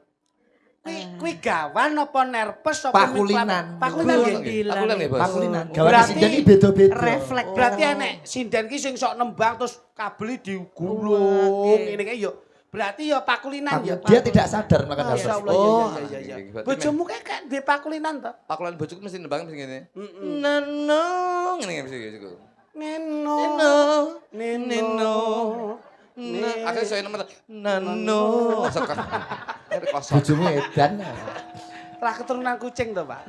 Kuwi gawan apa nerpes apa Pakulinan. Pakulinan nggih. Pakulinan nggih, Bos. Pakulinan. Oh, Gawane berarti sinden iki beda-beda. Refleks. Berarti enek sinden ki sing sok nembang terus kabeli digulung Oke. ngene kae yo. Berarti ya pakulinan ya. Dia tidak sadar melakukan hal Masya tersebut. Allah, Oh, iya. berarti Bojomu kayak kan duwe pakulinan to? Pakulan bojoku mesti nembang mesti ngene. Heeh. Nano ngene mesti gitu. Neno. Neno. Akhirnya saya nomor Nano. Sekak. Ada kosong. Bojomu edan. Lah keturunan kucing to, Pak.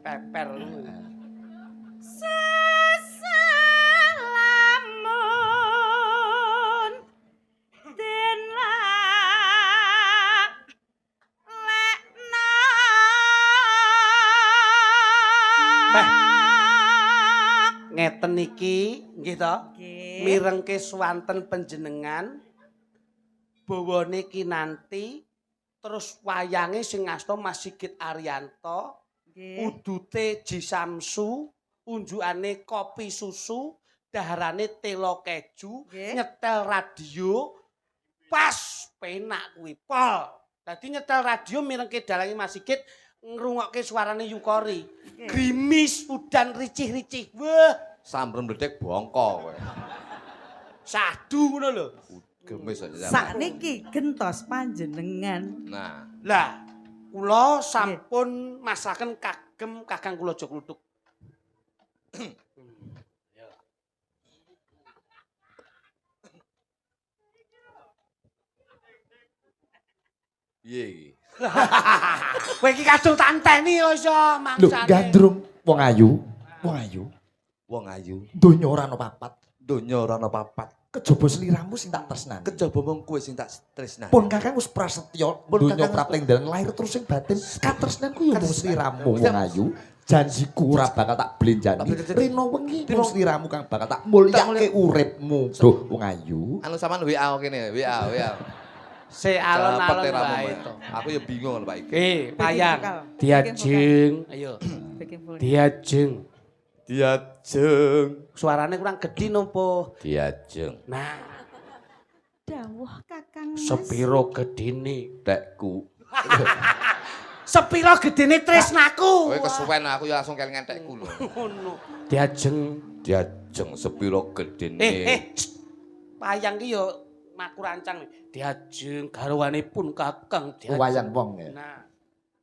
Peper. Sesalamun den Ngeten iki nggih to. Nggih. Mirengke swanten panjenengan bawane kinanti terus wayange sing ngasta Mas Sigit Arianto, Nggih. udute Ji Samsu, unjukane kopi susu, daharane telo keju, Nggih. nyetel radio pas penak kuwi pol. Dadi nyetel radio mirengke dalange Mas Sigit ngrungokke suarane Yukori. Grimis udan ricih-ricih. Wah, Sambrem bledek bongko kowe. sadu ngono lho. Gemes aja. Sakniki gentos panjenengan. Nah, Lah, kula sampun masaken kagem Kakang kula Joglutuk. piye iki? Kowe iki kadung tanteni kok iso Lho, mangsane. gandrung wong ayu. Wong ayu. Wong ayu, Donya ora ana papat. donya ora ana papat. Kejaba sliramu sing tak tresnani. Kejaba mung kowe sing tak tresnani. Pun Kakang wis prasetya Pun donya Kakang prapting dalan lahir terus sing batin. Katresnanku yo mung sliramu wong ayu. Janjiku ora bakal tak blenjani. Rino wengi mung sliramu kang bakal tak mulyake uripmu. Duh wong ayu. Anu sampean WA kene, WA. Se alon-alon wae to. Aku ya bingung lho Pak iki. Payang. vokal. Diajeng. Ayo. Backing vocal. Diajeng. Diajeng. Suarane kurang gedhi nopo? Diajeng. Nah, Dawuh Kakang Mas. sepiro gedine? Tekku. Sepiro gedene tresnaku? Kowe kesuwen aku ya langsung kelingan tekku lho. Ngono. Diajeng. Diajeng sepiro gedene. Payang ki yo maku rancang. Diajeng garwanipun Kakang diajeng. Wayang wong ya. Nah,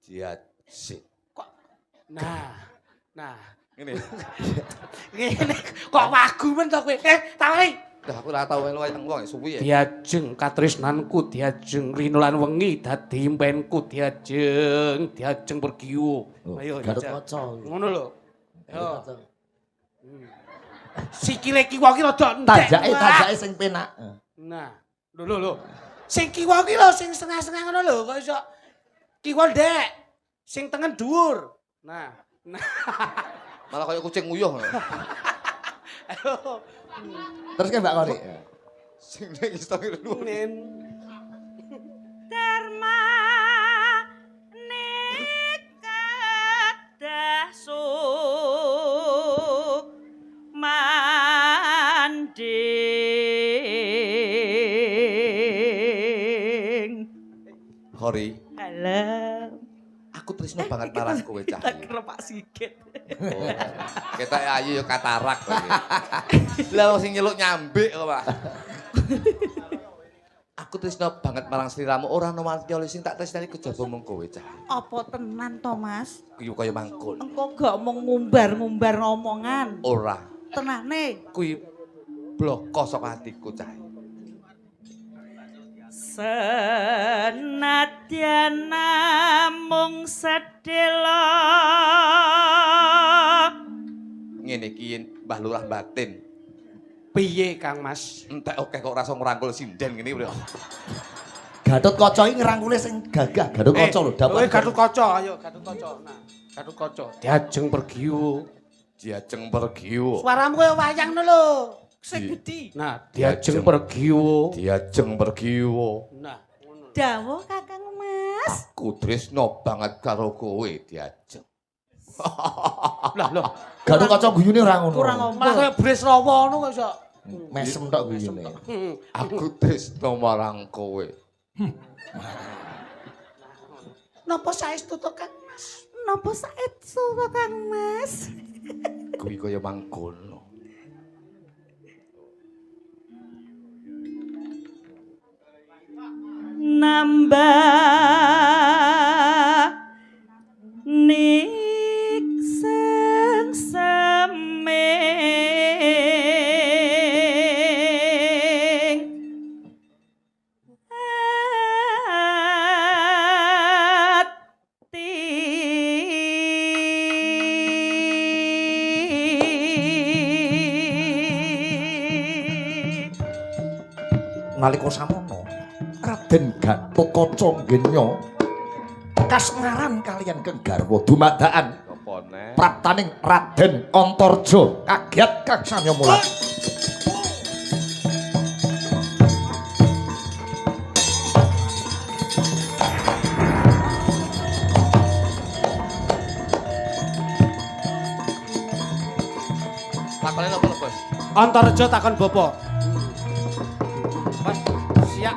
Diajeng. kok nah. Ngene. Ngene kok wagu men to kowe? Tawari. Dah aku ora tau melu wayang wong suwi ya. Diajeng katresnanku diajeng rino lan wengi dadi impenku diajeng bergiwu. Ayo Garut Jaja. kaca. Ngono lho. Yo. Sikile kiwa ki rada endek. Tajake sing penak. Nah, lho. Sing kiwa ki lho sing setengah-setengah ngono lho kok iso kiwa ndek. Sing tengen dhuwur. Nah. Malah kaya kucing nguyuh. Ayo. Terus ke Mbak Kori. Sing ning Instagram dhuwur. Nen. Dharma niket gading. Hori, Halo. aku tresno banget marang kowe cah. Tak kira Pak Sigit. Oh, ketok ayu ya katarak lagi. Lah wong sing nyeluk nyambik kok, Pak. Aku tresno banget marang sliramu, ora ono manti oleh sing tak tresnani kejaba mung kowe cah. Apa tenan to, Mas? Kuwi kaya mangkul. Engko gak mau ngumbar-ngumbar omongan. Ora, Tenane. kuwi bloko saka atiku cah. Senadyan namung sedhela. Ngene iki Mbah Lurah batin. Piye Kang Mas? Entek oke kok rasa ngrangkul sinden ngene lho. Gatotkaca iki ngrangkule sing gagah. Gatotkaca lho, dapat. Kowe Gatotkaca, ayo Gatotkaca. Nah, Gatotkaca. Diajeng pergiwo. Diajeng pergiwo. Suaramu koyo wayang ngono lho. Sing Di- gedhi. Nah, diajeng pergiwo. Diajeng pergiwo. Nah, ngono. Dawuh Kakang Mas. Aku tresno banget karo kowe diajeng. Lah, Gatotkaca guyune ora ngono. Kurang malah omong. koyo Bresrawa ngono kok iso. Mesem tok guyune. Aku tresno marang kowe. Napa saestu to Kang Mas? Napa saestu to Kang Mas? Kuwi kaya mangkono. Nambah niksen seming ati Nalika samono Raden Gatotkaca nggenya kasmaran kalian keng garwa dumadakan Apa neh? praptaning Raden Antarja kaget kang samya mulat. Takone apa lho, Bos? Antarja takon bapa. Mas, siap.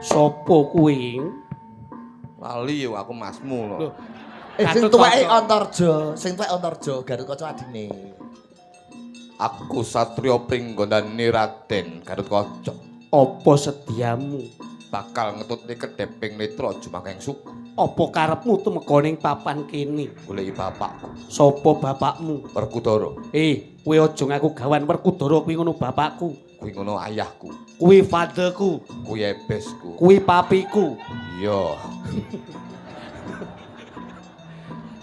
Sopo kuwi? Lali yo aku masmu lho. Loh, Sing Gatotkaca. tuweke Antarja, sing tuweke Antarja Gatotkaca adine. Aku satriya pringgondane Raden Gatotkaca. Apa sediamu? Bakal ngetutne kedheping netra jumangking suku. Apa karepmu tumeka ning papan kene? Goleki bapakku, Sapa bapakmu? Werkudara. Kowe aja ngaku gawan Werkudara kuwi ngono bapakku. Kuwi ngono ayahku, Kuwi fadeku, kuwi ebesku. kuwi papiku. Iya.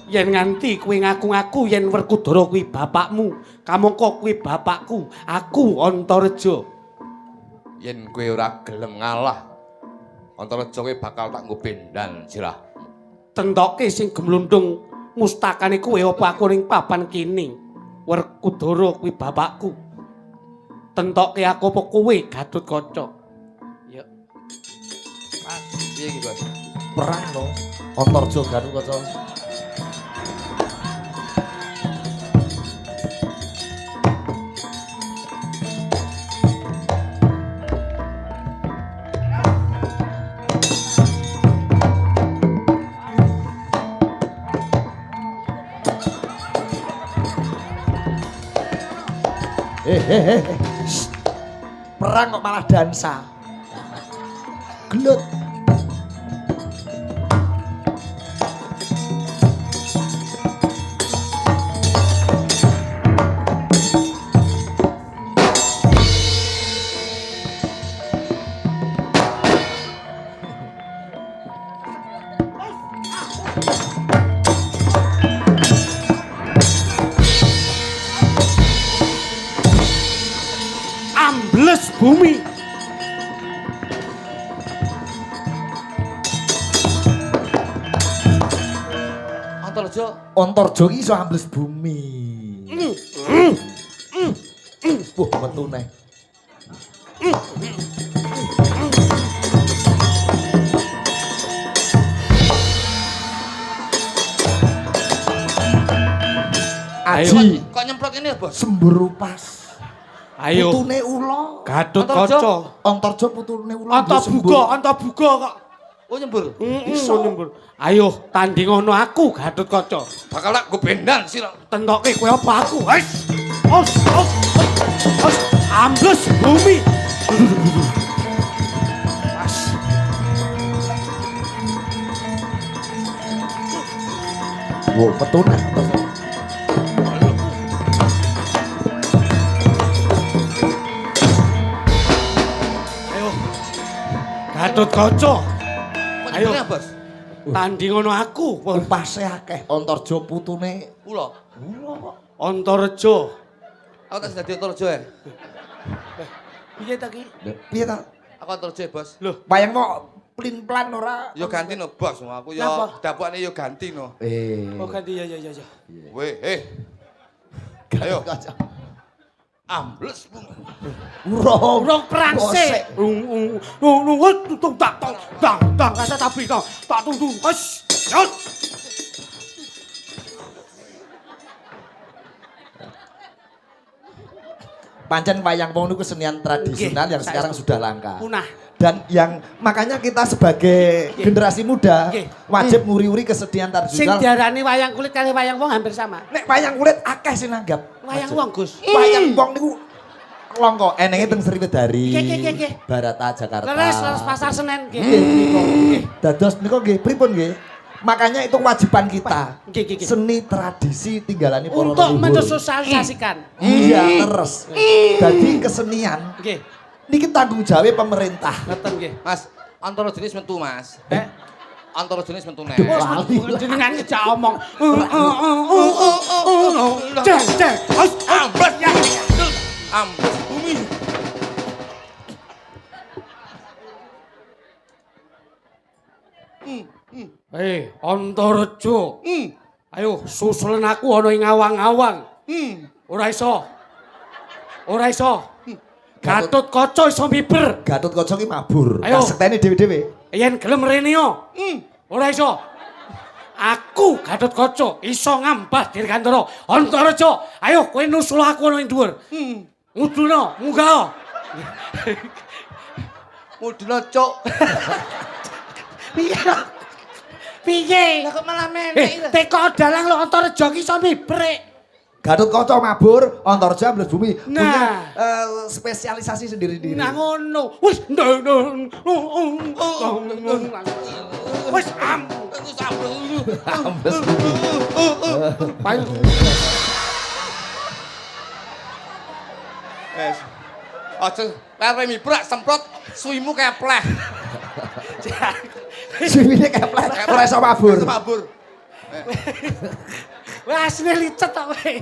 Yen nganti kowe ngaku-ngaku yen Werkudara kuwi bapakmu, kamangka kuwi bapakku, aku Antarja. Yen kowe ora gelem ngalah, Antarja kowe bakal tak nggo bendan sirah. Tentoke sing gemlundung mustakane kowe apa aku ning papan kene. Werkudara kuwi bapakku. Tentoke aku apa kowe Gatotkaca. Ya. Piye iki, Bos? Perang no Antarja Gatotkaca. Shh. Perang kok malah dansa. Gelut. Ambles bumi. Antarja Antarja iki iso ambles bumi. Wah, metu neh. Ayo, Aji kok nyemprot ini ya, Bos? semburu pas. Ayo. Putune ula. Gatotkaca. Antarja putune ula. Anta buga kok. Oh nyembur. Iso nyembur. Ayo tandingono aku Gatotkaca. Bakal tak go bendan sira. Tentoke kowe apa aku? Wes. Os. Ambles bumi. Mas. Wo petune. Ayo. Gatotkaca. Ayo. Ayo, Bos. Tandingono aku. Pase akeh Antarja putune Ula. ula kok. Antarja. Aku tak dadi Antarja ya. Piye ta ki? Piye ta? Aku Antarja, Bos. Loh, Bayangno plin-plan ora. Yo ganti no, Bos. Aku yo Napa? dapukane yo ganti no. oh ganti ya. Weh, Ayo. Ambles bung. Urung perang sik. Tung tak tang kasa tapi tak tung. Wes. Yot. Pancen wayang wong niku kesenian tradisional yang sekarang sudah langka. Punah. Dan yang makanya kita sebagai generasi muda wajib nguri-uri kesenian Sing tradisional. diarani wayang kulit kali wayang wong hampir sama. Nek wayang kulit akeh sing nanggap. Wayang wong, Gus. Wayang wong niku longko enenge teng Sriwedari. Nggih. Barata Jakarta. Leres pasar Senen nggih. Nggih. Dados niku nggih pripun nggih? Makanya itu kewajiban kita. Nggih. Seni tradisi tinggalane para Untuk leluhur. mensosialisasikan. Iya, terus. Jadi kesenian Nggih. niki tanggung jawab pemerintah. Ngeten nggih. Mas, antara jenis metu, Mas. Antara jenis metu nek. Jenengan ngejak omong. Cek. Ambles ya. Ambles bumi. Antareja. Ayo susulen aku ana ing awang-awang. Ora iso. Gatotkaca iso miber. Gatotkaca ki mabur. Ayo. Kasektene dhewe-dhewe. Yen gelem rene yo. Ora iso. Aku Gatotkaca iso ngambah Dirgantara. Antareja, ayo kowe nusul aku ana ing dhuwur. Muduna, munggah. Muduna cuk. Piye? Lah kok malah memek. Teko dalang lo Antareja ki iso miber. Gatotkaca mabur, Antarja ambles bumi. Nah. Punya spesialisasi sendiri-sendiri. Nah ngono. Wis Wis Ambles bumi. Wes. Aja lere mibrak semprot suwimu kepleh. Suwine keplek ora iso mabur. Mabur. Wah, asline licet tok kowe.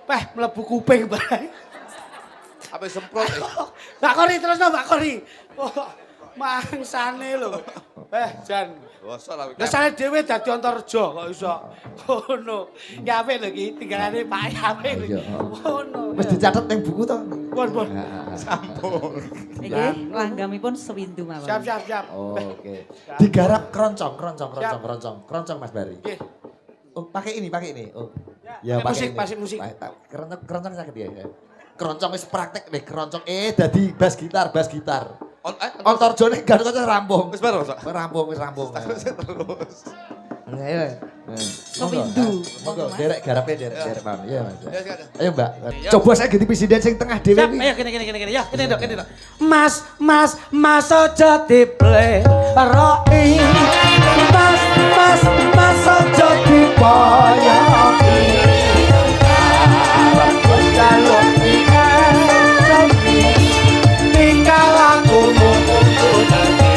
Peh mlebu kuping bae. Apa semprot? Mbak Kori terusno Mbak Kori. Mangsane lho. Jan. Bosok lah. Lah sale dhewe dadi Antareja kok iso. Ngono. Ya apik lho iki tinggalane Pak apik lho. Ngono. Wis dicatet ning buku to. Pun. Sampun. Nggih, langgamipun sewindu mawon. Siap. Oke. Digarap keroncong Mas Bari. Nggih. Oh, pakai ini. Oh. Ya, Musik, pakai musik. Keroncong sakit ya. Keroncong wis praktek nih, keroncong dadi bass gitar. Antarja nek Gatotkaca rampung. Wis bar, Bosok. Wis rampung. Terus. Ayo. Sewindu. Monggo derek garape derek paham. Iya, Mas. Ya, sekarang. Ayo, Mbak. Coba saya ganti presiden sing tengah dhewe Siap, iki. ayo kene. Ya, kene dok. Mas aja dipleroi. Mas aja dipoyoki. Jaluk tinggal aku mutu nanti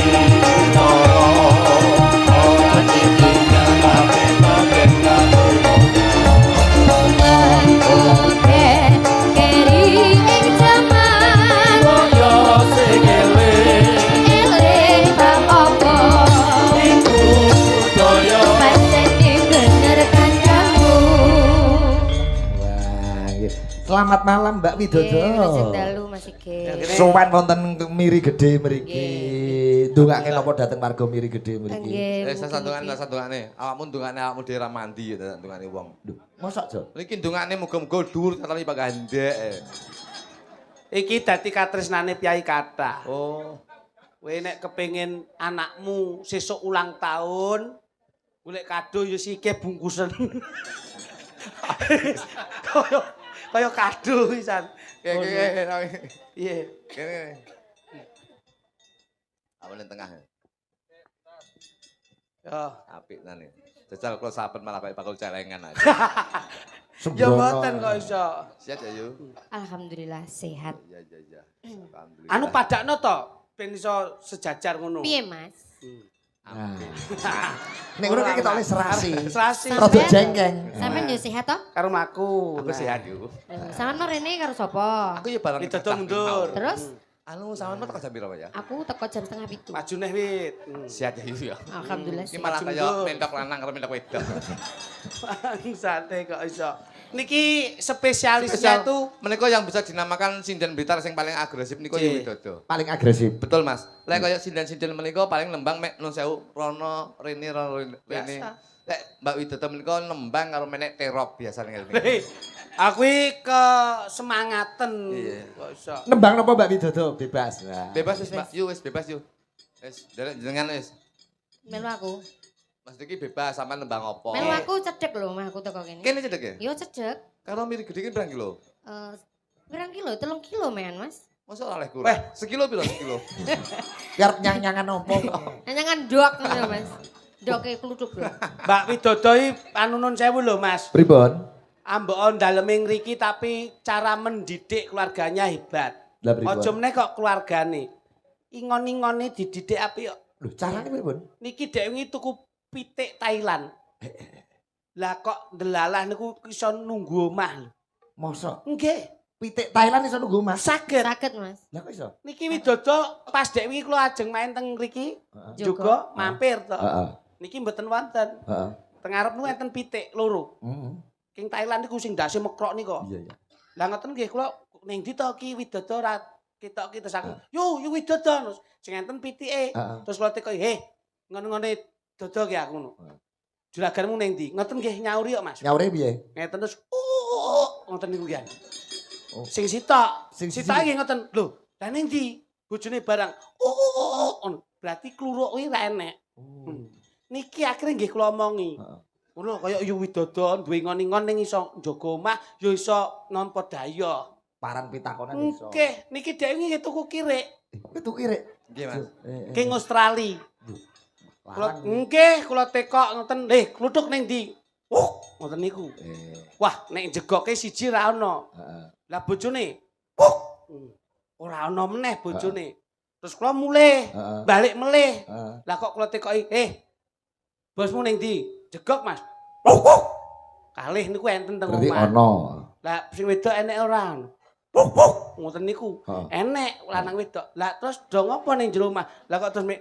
Selamat malam Mbak Widodo. Mas Dalu Mas Ige. Sowan wonten Miri Gede mriki. Ndongake napa dateng warga Miri Gedhe mriki? Nggih. sasandungane. Awakmu ndungane awakmu dhewe ra mandi ya ndungane wong. Lho, mosok Jo? Niki ndungane muga-muga dhuwur katani pagandhek. Iki dadi katresnane Kyai Kathah. Oh. Kowe nek kepengin anakmu sesuk ulang tahun, golek kado ya sike bungkusen. Kaya kado pisan. Iya. Kene. Apa ning tengah? Ya. Apik nane. Jajal kula saben malah kaya bakul celengan aja. Ya mboten kok iso. Siap ya, Yu. Alhamdulillah sehat. Iya. Alhamdulillah. Anu padakno to, ben iso sejajar ngono. Piye, Mas? Nek ngono ki kita oleh serasi. Serasi. Rada jengkeng. Sampeyan yo sehat to? Karo aku. Aku sehat, Yu. Sampeyan no rene karo sapa? Aku ya barang Ditodo mundur. Terus Anu sampean mau teko jam piro, Pak ya? aku teko jam 6:30. Maju neh wit. Sehat ya, Yu ya. Alhamdulillah Iki sehat. malah Maju kaya mundur. mentok lanang karo mentok wedok. Sate kok iso. Niki spesialisnya tuh menika yang bisa dinamakan sinden Blitar yang paling agresif niku Cih. Yu Widodo. Paling agresif. Betul, Mas. Lek kaya sinden-sinden menika paling nembang mek nun sewu Rono Rene Rene. Biasa. Lek Mbak Widodo menika nembang karo menek terop biasane ngene. Hei, aku ke semangaten Iya. kok iso. Nembang napa Mbak Widodo? Bebas. Nah. Bebas wis, Mbak. Yu wis bebas yu. Wis, derek jenengan wis. Melu aku. Mas iki bebas sampean nembang apa? Melu aku cedek lho, mah aku teko kene. Kene cedek ya? Yo cedek. Karo Miri Gedhe ki pirang kilo? Pirang kilo? 3 kilo men, Mas. Masa oleh kurang? Sekilo piro sekilo? Biar nyang-nyangan opo. Nyanyangan dok ngono, Mas. Doke kluthuk lho. Mbak Widodo iki anu nun sewu lho, Mas. Pripun? Ambon daleme ngriki tapi cara mendidik keluarganya hebat. Lah pripun? Aja meneh kok keluargane. Ingon-ingone dididik apik kok. Lho, carane pripun? Niki dhek wingi tuku pitik Thailand. Lah kok delalah niku iso nunggu omah lho. Mosok Nggih, pitik Thailand iso nunggu Mas. saged. Saged, Mas. Lah kok iso? Niki Widodo pas dhek wingi kula ajeng main teng mriki juga mampir to. Heeh. Niki mboten wonten. Heeh. Teng ngarep niku enten pitik loro. Heeh. King Thailand niku sing ndase mekrok nika. Iya, iya. Lah ngoten nggih kula ning ndi to ki Widodo ra ketok ki terus aku. Yo Widodo sing enten pitike. Heeh. Terus kula teko, "Heh, ngono-ngone dodo ki aku ngono." Juraganmu ning ndi? Ngoten nggih nyauri kok, Mas. Nyaure piye? Ngeten terus ngoten niku ki. Oh. Sing sitok. Sing Sitok siji. iki ngoten. Lho, lah ning ndi? Bojone barang. Ngono. Berarti kluruk kuwi ra enek. Niki akhirnya nggih kula omongi. Heeh. Ngono kaya Yu Widodo duwe ngon-ngon ning iso njaga omah, ya iso nampa daya. Parang pitakonan iso. Nggih, niki dhek wingi tuku kirik Kowe tuku kirek. Nggih, Mas. king Australia. Kula Larang. nggih kula tekok ngoten, kluthuk ning ndi? Ngoten niku. Wah, nek jegoke siji ra ono. Heeh. Lah bojone ora ono meneh bojone. Terus kula mulih, Heeh. balik melih. Heeh. Lah kok kula tekoki, bosmu ning ndi? Jegok, Mas. Kalih niku enten teng Berarti omah. ono. Lah sing wedok enek ora? Ngoten niku. Heeh. Enek lanang wedok. Lah terus do ngopo ning jero omah? Lah kok terus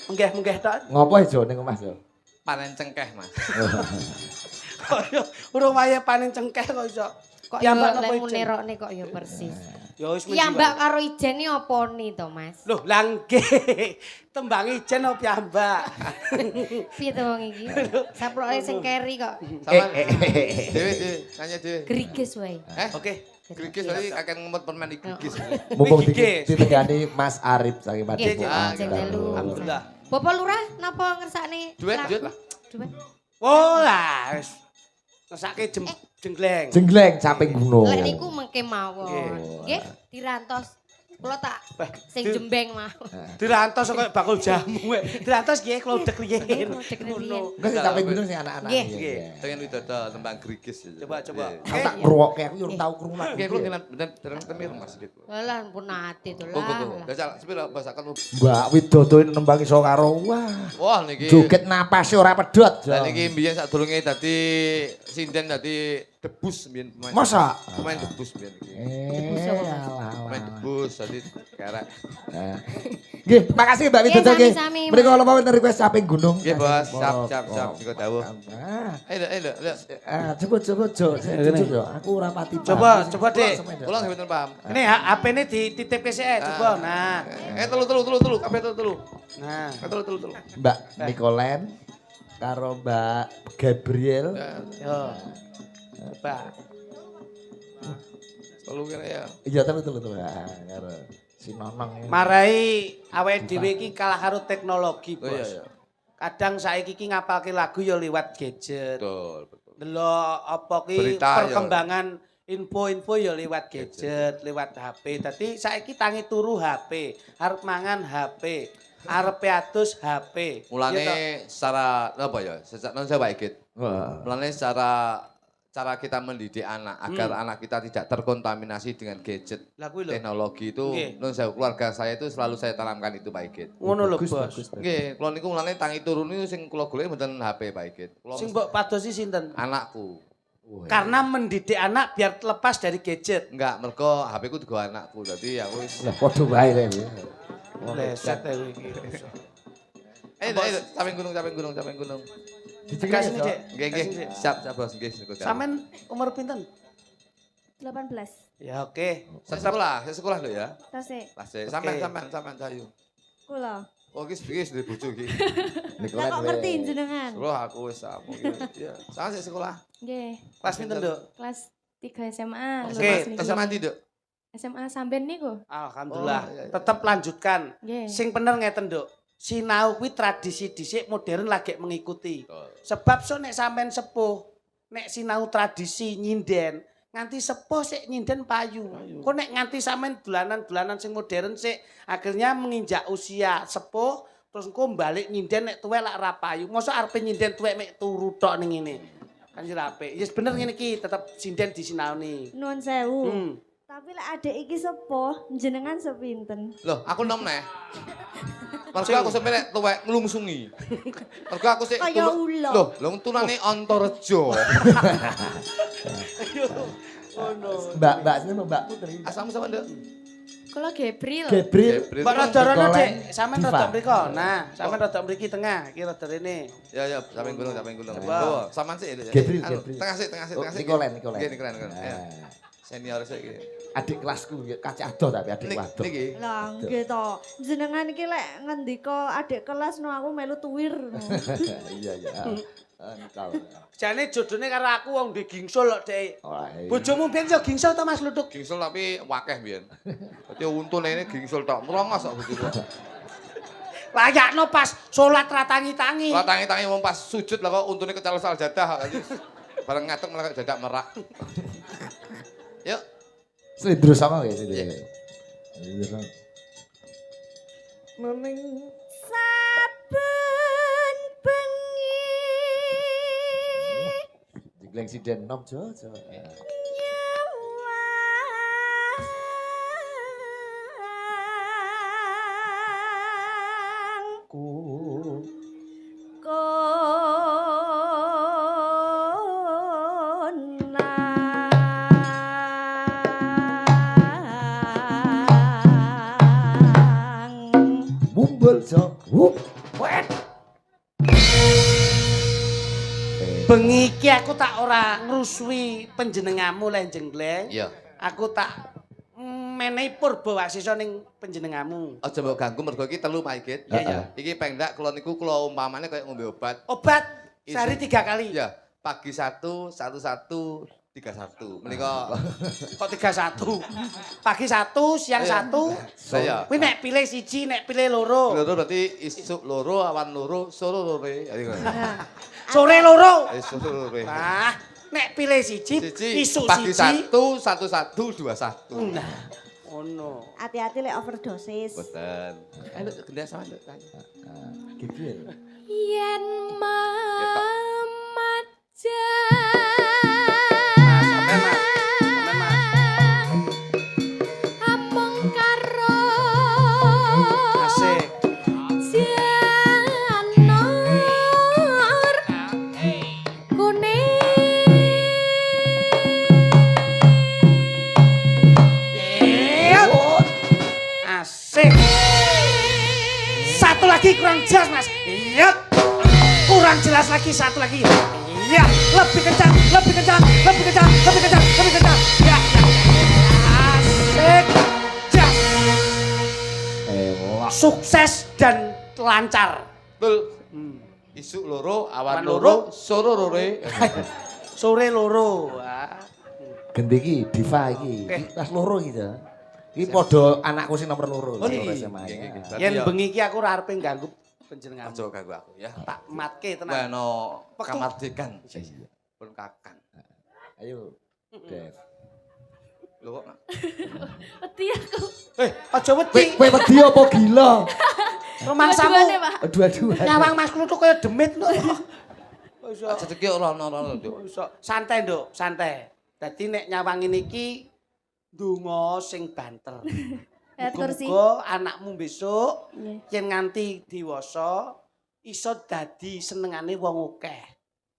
menggeh-menggeh tok. Ngopo ijo ning omah, Jo? Panen cengkeh, Mas. Kaya urung waya panen cengkeh kok iso. Kok Ya, yo Mbak, napa lek ijen? munerokne kok yo persis. Ya wis Ya Mbak karo ijen iki opone to, Mas? Loh, lah nggih. Tembang ijen opo piyambak? Piye to wong iki? Saploke sing keri kok. Sama Dewi, nanya Dewi. Griges wae. Oke. Grigis tadi akan ngumut permen di grigis. Mumpung Gigis. ditegani Mas Arif saking Nggih, Padepokan. Jeng Telu. Alhamdulillah. Bapak Lurah napa ngersakne? Duet, duet lah. Duet. Oh lah wis. Ngesake jenggleng. Jengleng samping gunung. Lek niku mengke mawon. Nggih. Nggih, dirantos. Kula tak Wah, sing di- jembeng mah. Dirantos kok bakul jamu. Dirantos nggih kula udek riyen. Udek riyen. Ngono. Enggak sing samping gunung sing anak-anak. Nggih. Nggih. Pengen Widodo tembang grigis. Coba. Aku Oke. tak ngrungokke aku yo tau krungu. Oke, kalau dengan bener terang temir Mas gitu. Walah pun ati to Oh, lah. Gajal, sepira basakan. Mbak Widodo ini nembang iso karo wah. Wah, niki. Joget napase ora pedhot. Jo. Lah niki mbiyen sadurunge dadi sinden dadi debus mbiyen pemain. Masa? Pemain debus mbiyen iki. Alah. Pemain debus dadi kerek. Nggih, makasih Mbak Widodo Nggih, nggih. sami-sami, Mriko Mas. kula pamit request saping gunung. Nggih, Bos. Siap. Niku dawuh. Ah, Ayo. coba. Jujur yo, aku ora pati paham. Coba, Dik. Kula nggih mboten paham. Ini HP-ne dititip PCE coba. Nah. Telu, kabeh telu. Nah. Telu. Mbak Nicolen karo Mbak Gabriel. Yo. Coba. Telu kira ya. Iya telu. Ah, karo si Nonong. Marai awake dhewe iki kalah karo teknologi, Bos. Oh iya. Kadang saiki iki ngapalke lagu ya liwat gadget. Betul. Delok apa ki Berita ya. perkembangan info-info ya lewat gadget, lewat HP. Dadi saiki tangi turu HP, arep mangan HP, arep atus HP. Mulane secara apa ya? Sejak non saya baik. Wah. Mulane cara kita mendidik anak agar anak kita tidak terkontaminasi dengan gadget, Lah kuwi lho. teknologi itu Nggih. non saya keluarga saya itu selalu saya tanamkan itu Pak Igit. Ngono lho, Bos. Nggih, kula niku mulane tangi turun niku sing kula golek mboten HP Pak Igit. Kula Sing mbok padosi sinten? anakku. Karena mendidik anak biar lepas dari gadget. Enggak, mergo HP ku digo anakku. Dadi aku wis Lah padha wae rek. Leset kowe iki. ayo sampean gunung. Tegas ini, Cek. Nggih. Siap Bos, nggih. Sampean umur pinten? 18. Ya oke. Saya sekolah lho ya. Tasik. Lase, Oke. sampean sayu. Kula. Oh, iki duwe bojo iki. Lah kok ngerti jenengan? Sekolah aku wis samu iki. Ya, sama sik sekolah. Nggih. Kelas pinten, Nduk? Kelas 3 SMA. Oke, lulus niki. SMA ndi, Duk? SMA sampean niku. Alhamdulillah. Oh, iya. Tetep lanjutkan. Nggih. Sing bener ngeten, Nduk. Sinau kuwi tradisi dhisik modern lagi mengikuti. Betul. Sebab so nek sampean sepuh, nek sinau tradisi nyinden, nganti sepuh sik nyinden payu. Kok nek nganti sampean dolanan-dolanan sing modern sik akhirnya menginjak usia sepuh terus engko balik nyinden nek tuwek lak ra payu. Mosok arepe nyinden tuwek mek turu tok ning ngene. Kan sira apik. Yes bener ngene iki tetep sinden disinaoni. Nuwun sewu. Hmm. Tapi lek adik iki sepuh, jenengan sepinten? Loh, aku nom neh. Mergo aku sampe nek tuwek nglungsungi. Mergo aku sik Kaya ula. Loh, tunane Antareja. Mbak sinten Mbak Putri? Asamu sama Nduk? Kula Gabriel. Gabriel. Mbak rada rono, Nicolen Dik. Sampean Diva. rada mriko. Nah, sampean rada mriki tengah, iki rada rene. Ya, sampean gunung. Coba. Oh, sampean sik Nduk. Gabriel, Anu, Gabriel. Tengah sik. Oh, Nicolen. Nggih, Nicolen. Ya. Ah. Senior sik iki. Adik kelasku kaca ado tapi adik wadon. Niki. Lah nggih to. Jenengan iki lek ngendika adik kelas no aku melu tuwir. Iya. Engkau. Jane jodone karo aku wong di gingsul kok, Dik. Oh, iya. Bojomu mbiyen yo gingsul to Mas Lutuk? Gingsul tapi wakeh mbiyen. Dadi untune ini gingsul tok. Merongos kok bojoku. Layakno pas salat ra tangi-tangi. Lah tangi-tangi wong pas sujud lah kok untune kecalon saljadah. Bareng ngatek malah dadak merak. Yuk. Slendro sama ya Slendro. Mening Saben bengi Jigleng siden nom Jojo. nyawang Ku konang mumbul jo. Wet. Bengi iki aku tak ora ngrusui panjenenganmu le jenggleng. Iya. Aku tak menehi purba wasisa ning panjenenganmu. Aja mbok ganggu mergo iki telu Pak Igit. Iya. Iki pengdak kula niku kula umpamane kayak ngombe obat. Obat sehari 3 kali. Iya, pagi 1, 1, 1, 31. Menika Kok 31? Pagi 1, siang 1. saya. Kuwi nek pilih siji, nek pilih loro. Loro berarti isuk loro, awan loro, sore lore. Sore loro. Isuk lore. Nah, nek pilih siji, isuk pagi siji. 1, 1, 1, 2, 1. Nah, ono. hati-hati lek overdosis Boten. Ayo gendhe sama Nduk. Gabriel. yen mamaja Sampeyan, Mas. Sampeyan, Mas. amung karo Asik. janur kuning kurang jelas Mas. Iya. Kurang jelas lagi, satu lagi. Iya, lebih kencang, lebih kencang, lebih kencang, lebih kencang, lebih kencang. Ya, asik. Jas. Elok. Sukses dan lancar. Betul. Isuk loro, awan Awan loro, loro. soro lore. Sore loro. Wah. Gendhe iki Diva iki. Oke. Kelas loro iki to. Iki padha anakku sing nomor loro. Oh, iya. SMA. Nggih, nggih, nggih. Yen Ya. bengi iki aku ora arep ganggu panjenengan. Aja ganggu aku ya. Tak matke tenan. Bano Peku. kamardikan. Pun kakan. Ayo. Dev. Lho kok Wedi aku. Aja wedi. Kowe wedi apa gila? Rumangsamu Dua-duanya, Pak. Dua-dua. nyawang Mas Kluthuk kaya demit lho. Iso. aja iki ora ono Nduk. Iso santai, Nduk, santai. Dadi nek nyawang ngene iki ndonga sing banter. Atur sih. Muga anakmu besok Nggih. yen nganti dewasa iso dadi senengane wong akeh.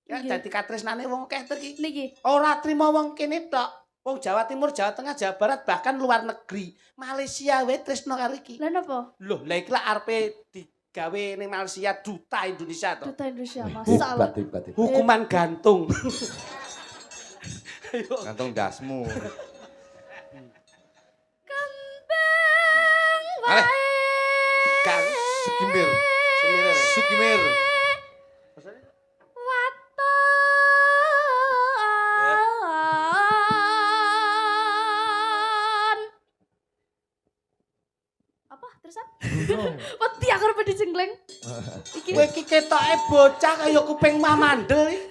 Ya Nggih. dadi katresnane wong akeh ter iki. Niki. Ora trima wong kene tok. Wong Jawa Timur, Jawa Tengah, Jawa Barat bahkan luar negeri. Malaysia wae tresno karo iki. Lah napa? Loh, lah iki lah arepe digawe ning Malaysia duta Indonesia to. Duta Indonesia Hebat, masalah. hebat. Hukuman gantung. Ayo. Gantung dasmu. Kembang Ale. wae. Kang Sukimir. Semire. Sukimir. Waton. Apa terusan? Wedi aku arep dijengleng. Iki Kowe iki ketoke bocah kaya kuping mamandel iki.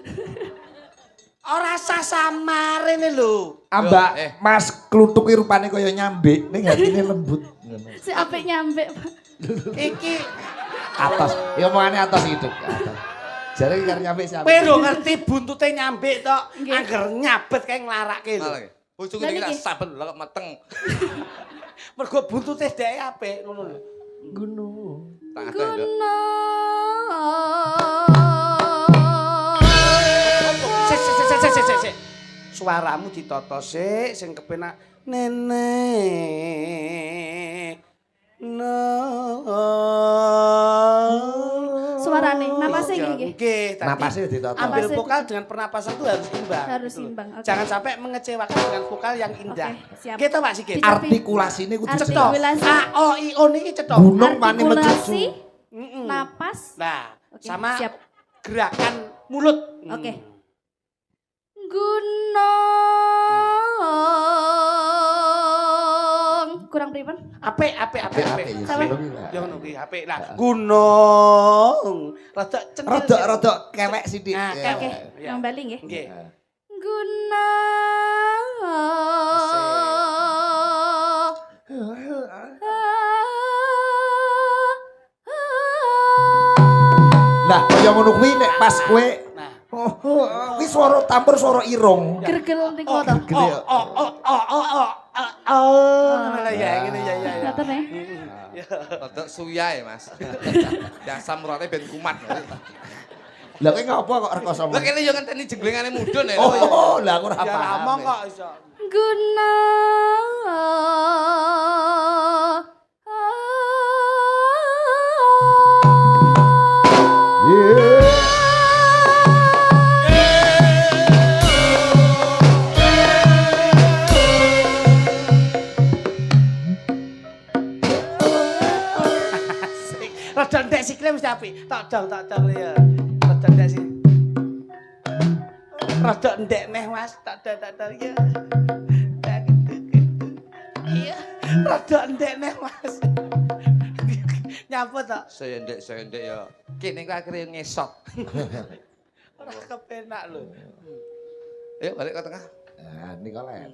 Ora sah samarene lho. Ambak Yo, Mas Kluthuk iki rupane kaya nyambik ning hatine lembut. Ngono. si apik nyampe, Pak. Iki Atas, ya omongane atas itu. Atas. Jare iki karo nyambik siapa? kowe lho ngerti buntute nyambik tok. Nggih. Angger nyabet kae nglarake lho. Malah iki. Bojoku Lah iki tak niki. saben lho kok meteng. Mergo buntute dhek apik ngono lho. Gunung. Tak ada Nduk. Sik. Suaramu ditata sik sing kepenak nenek. No. Suarane, napasnya Iya, nggih. nggih, tadi Napasnya ditata. ambil Napasnya vokal dengan pernapasan itu harus imbang. Harus gitu loh. imbang, oke. Jangan sampai mengecewakan dengan vokal yang indah. Oke, siap. Kita Pak Sigit. Dicoba. Artikulasine kudu Arti- cetok. Cetok. Artikulasi. A O I O niki cetok. Gunung pane mecucu. Artikulasi, Mm-mm. napas. Nah, Oke, sama siap. gerakan mulut. Oke. Hmm. Gunung. Kurang pripun? Apik. Apik ya Sampai- sing kuwi. Ya ngono kuwi apik. Nah, gunung. Rada centil. Rada kewek sithik. Nah, Ya. Oke, Ya. yang balik nggih. Nggih. Gunung. Nah, kaya ngono kuwi nek pas kowe Nah. kuwi swara tampur swara irung. Gergel ning kono. Gede ya. Ngono lah ya, ngene ya. Ngoten ya. Rodok suyae, Mas. Dasar murate ben kumat. Lah kowe ngapa kok rekoso? Lah kene yo ngenteni jenglengane mudhun ya. Oh, lah aku ora Ya paham. ngomong kok iso. Gunung. Rada ndek sikile mesti apik. Tak dong ya. Rada ndek sik. Rada ndek neh Mas, tak dong ya. Iya. Rada ndek neh Mas. Nyapa tok? Sendek ya. Kene ku akhire ngesot. Ora kepenak lho. Ayo balik ke tengah. Nah, Nikolen.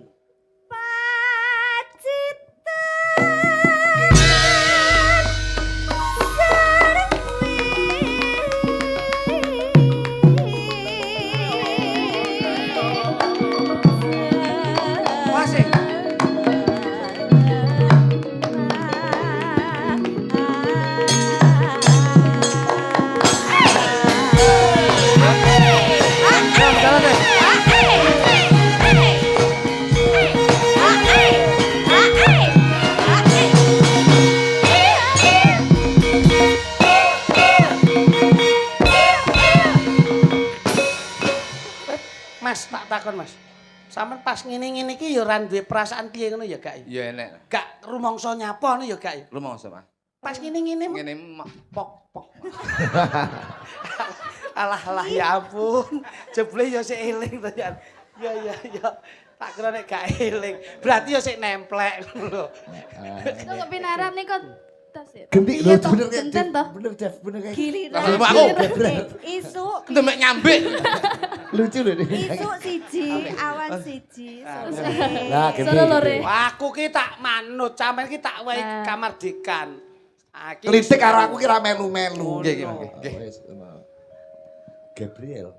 Masih. Jalan deh. takon Mas. Sampeyan pas ngene-ngene iki ya ora duwe perasaan piye ngono ya gak? Ya enek. Gak rumangsa nyapa ngono ya gak? Rumangsa, Mas. Pas ngene-ngene Ngene pok. Alah ya ampun. Jebule ya sik eling to ya. Ya. Tak kira nek gak eling. Berarti ya sik nemplek ngono lho. Itu kepinaran nih kok. Tas ya. Gentik Iya lho toh, bener kayak genten toh. bener Dev, bener kayak. Giliran. Lah, aku. giliran. Isu. Demek nyambik. Lucu lho ini. Isu siji, awan siji. Sore. Lah, gentik. Sore lore. Wah, aku ki tak manut, sampean ki tak wehi Nah. kamardikan. Aki Klitik karo aku kira melu-melu. Nggih, nggih. Wis, Gabriel.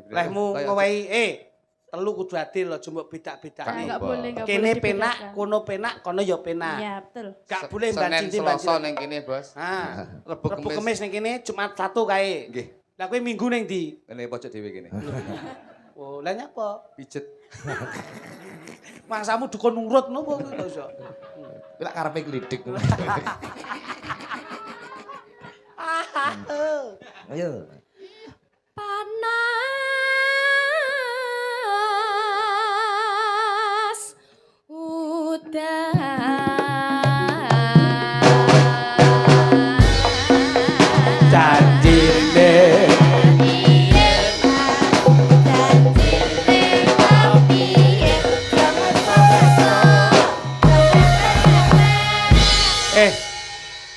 lehmu ngewehi telu kudu adil aja mbok bedak-bedakne. Enggak boleh, enggak boleh. Kene dibedakan. penak, kono penak, kono ya penak. Iya, betul. Gak boleh Senin banjir Selasa ning kene, Bos. Ah, Rebo Rebo Kemis. Kemis ning kene, Jumat Sabtu kae. Nggih. Lah kowe Minggu ning ndi? Kene pojok dhewe kene. Oh, lah nyapa? Pijet. Mangsamu dukun nurut nopo kowe iso? Lek karepe klitik. Ayo. Panas udan. Janjine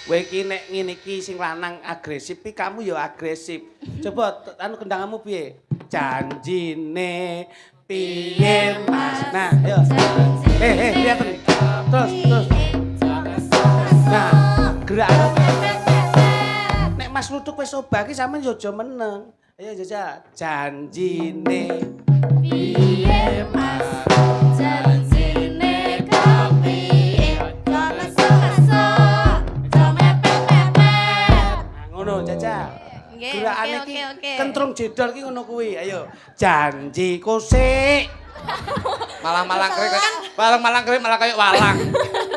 kowe iki nek ngene iki sing lanang agresif iki kamu ya agresif. Coba anu kendanganmu piye? Janjine piye Mas? Nah, yo. Lihat nih. Terus. Nah, gerak. Nek Mas Lutuk wis obah iki sampean yo aja meneng. Ayo jajal. Janjine piye Mas? Janjine kepiye? Leso-leso. Ngono jajal. Nggih, Gerakane oke, iki oke. kentrung jedor ki ngono kuwi. Ayo. Janjiku sik. Malang-malang krik malah kayak walang.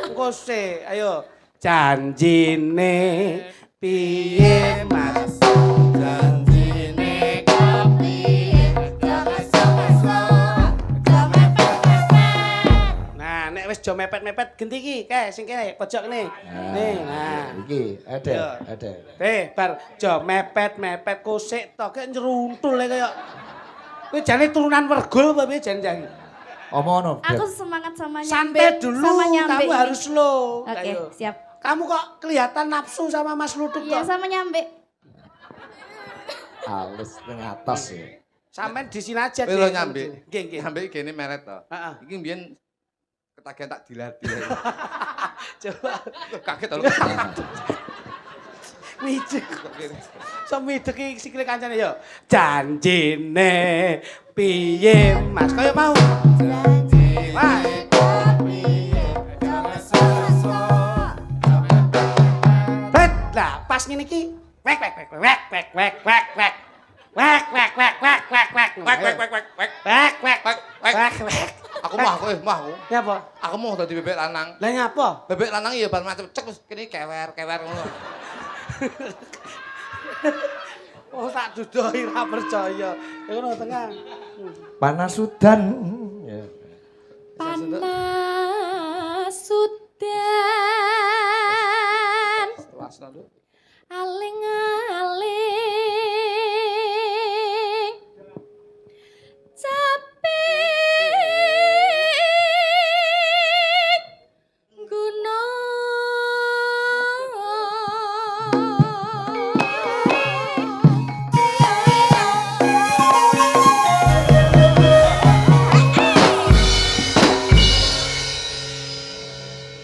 Engko sik. Ayo. Janjine piye Mas? Janjine Kepiye? Leso-leso. Nah, nek wis jo mepet-mepet genti iki, kae sing kene pojok kene. Nih, nah. Iki ada. Bar jo mepet-mepet kusik to kek nyeruntul kaya. Kowe jane turunan wergul apa piye jan-jan? Omono. Aku semangat sama nyambe. Santai dulu, Sama nyambe. kamu harus slow. Oke, Ayo. siap. Kamu kok kelihatan nafsu sama Mas Lutuk Iya, kok? sama nyambe. Halus ning atas ya. Sampeyan di sini aja. Kowe Dek. lho nyambe. Nggih, nggih. Nyambe kene meret to. Heeh. Iki mbiyen ketagihan tak dilar-dilar. Coba Kaget to. mijik. So midek iki sikile kancane yo. Janjine piye Mas? Kaya mau. Wah. Bet, lah pas ngene iki wek. Aku mah kowe, mah aku. Nyapa? Aku mau dadi bebek lanang. Lah nyapa? Bebek lanang iya bar macet cek wis kene kewer ngono. Oh tak dudohi ra percaya. Ya ngono tengah. Panas udan. Ya. Panas udan. Wasna lho. Aling-aling capek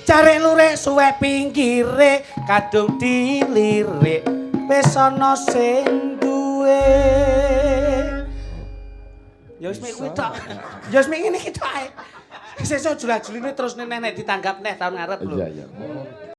Cari lurik suwe pinggire kadung dilirik wis ana sing duwe. Ya wis mek kuwi tok. Ya wis mek ngene iki tok ae. Sesuk jula-juline terus nek ditanggap neh tahun ngarep lho. Iya.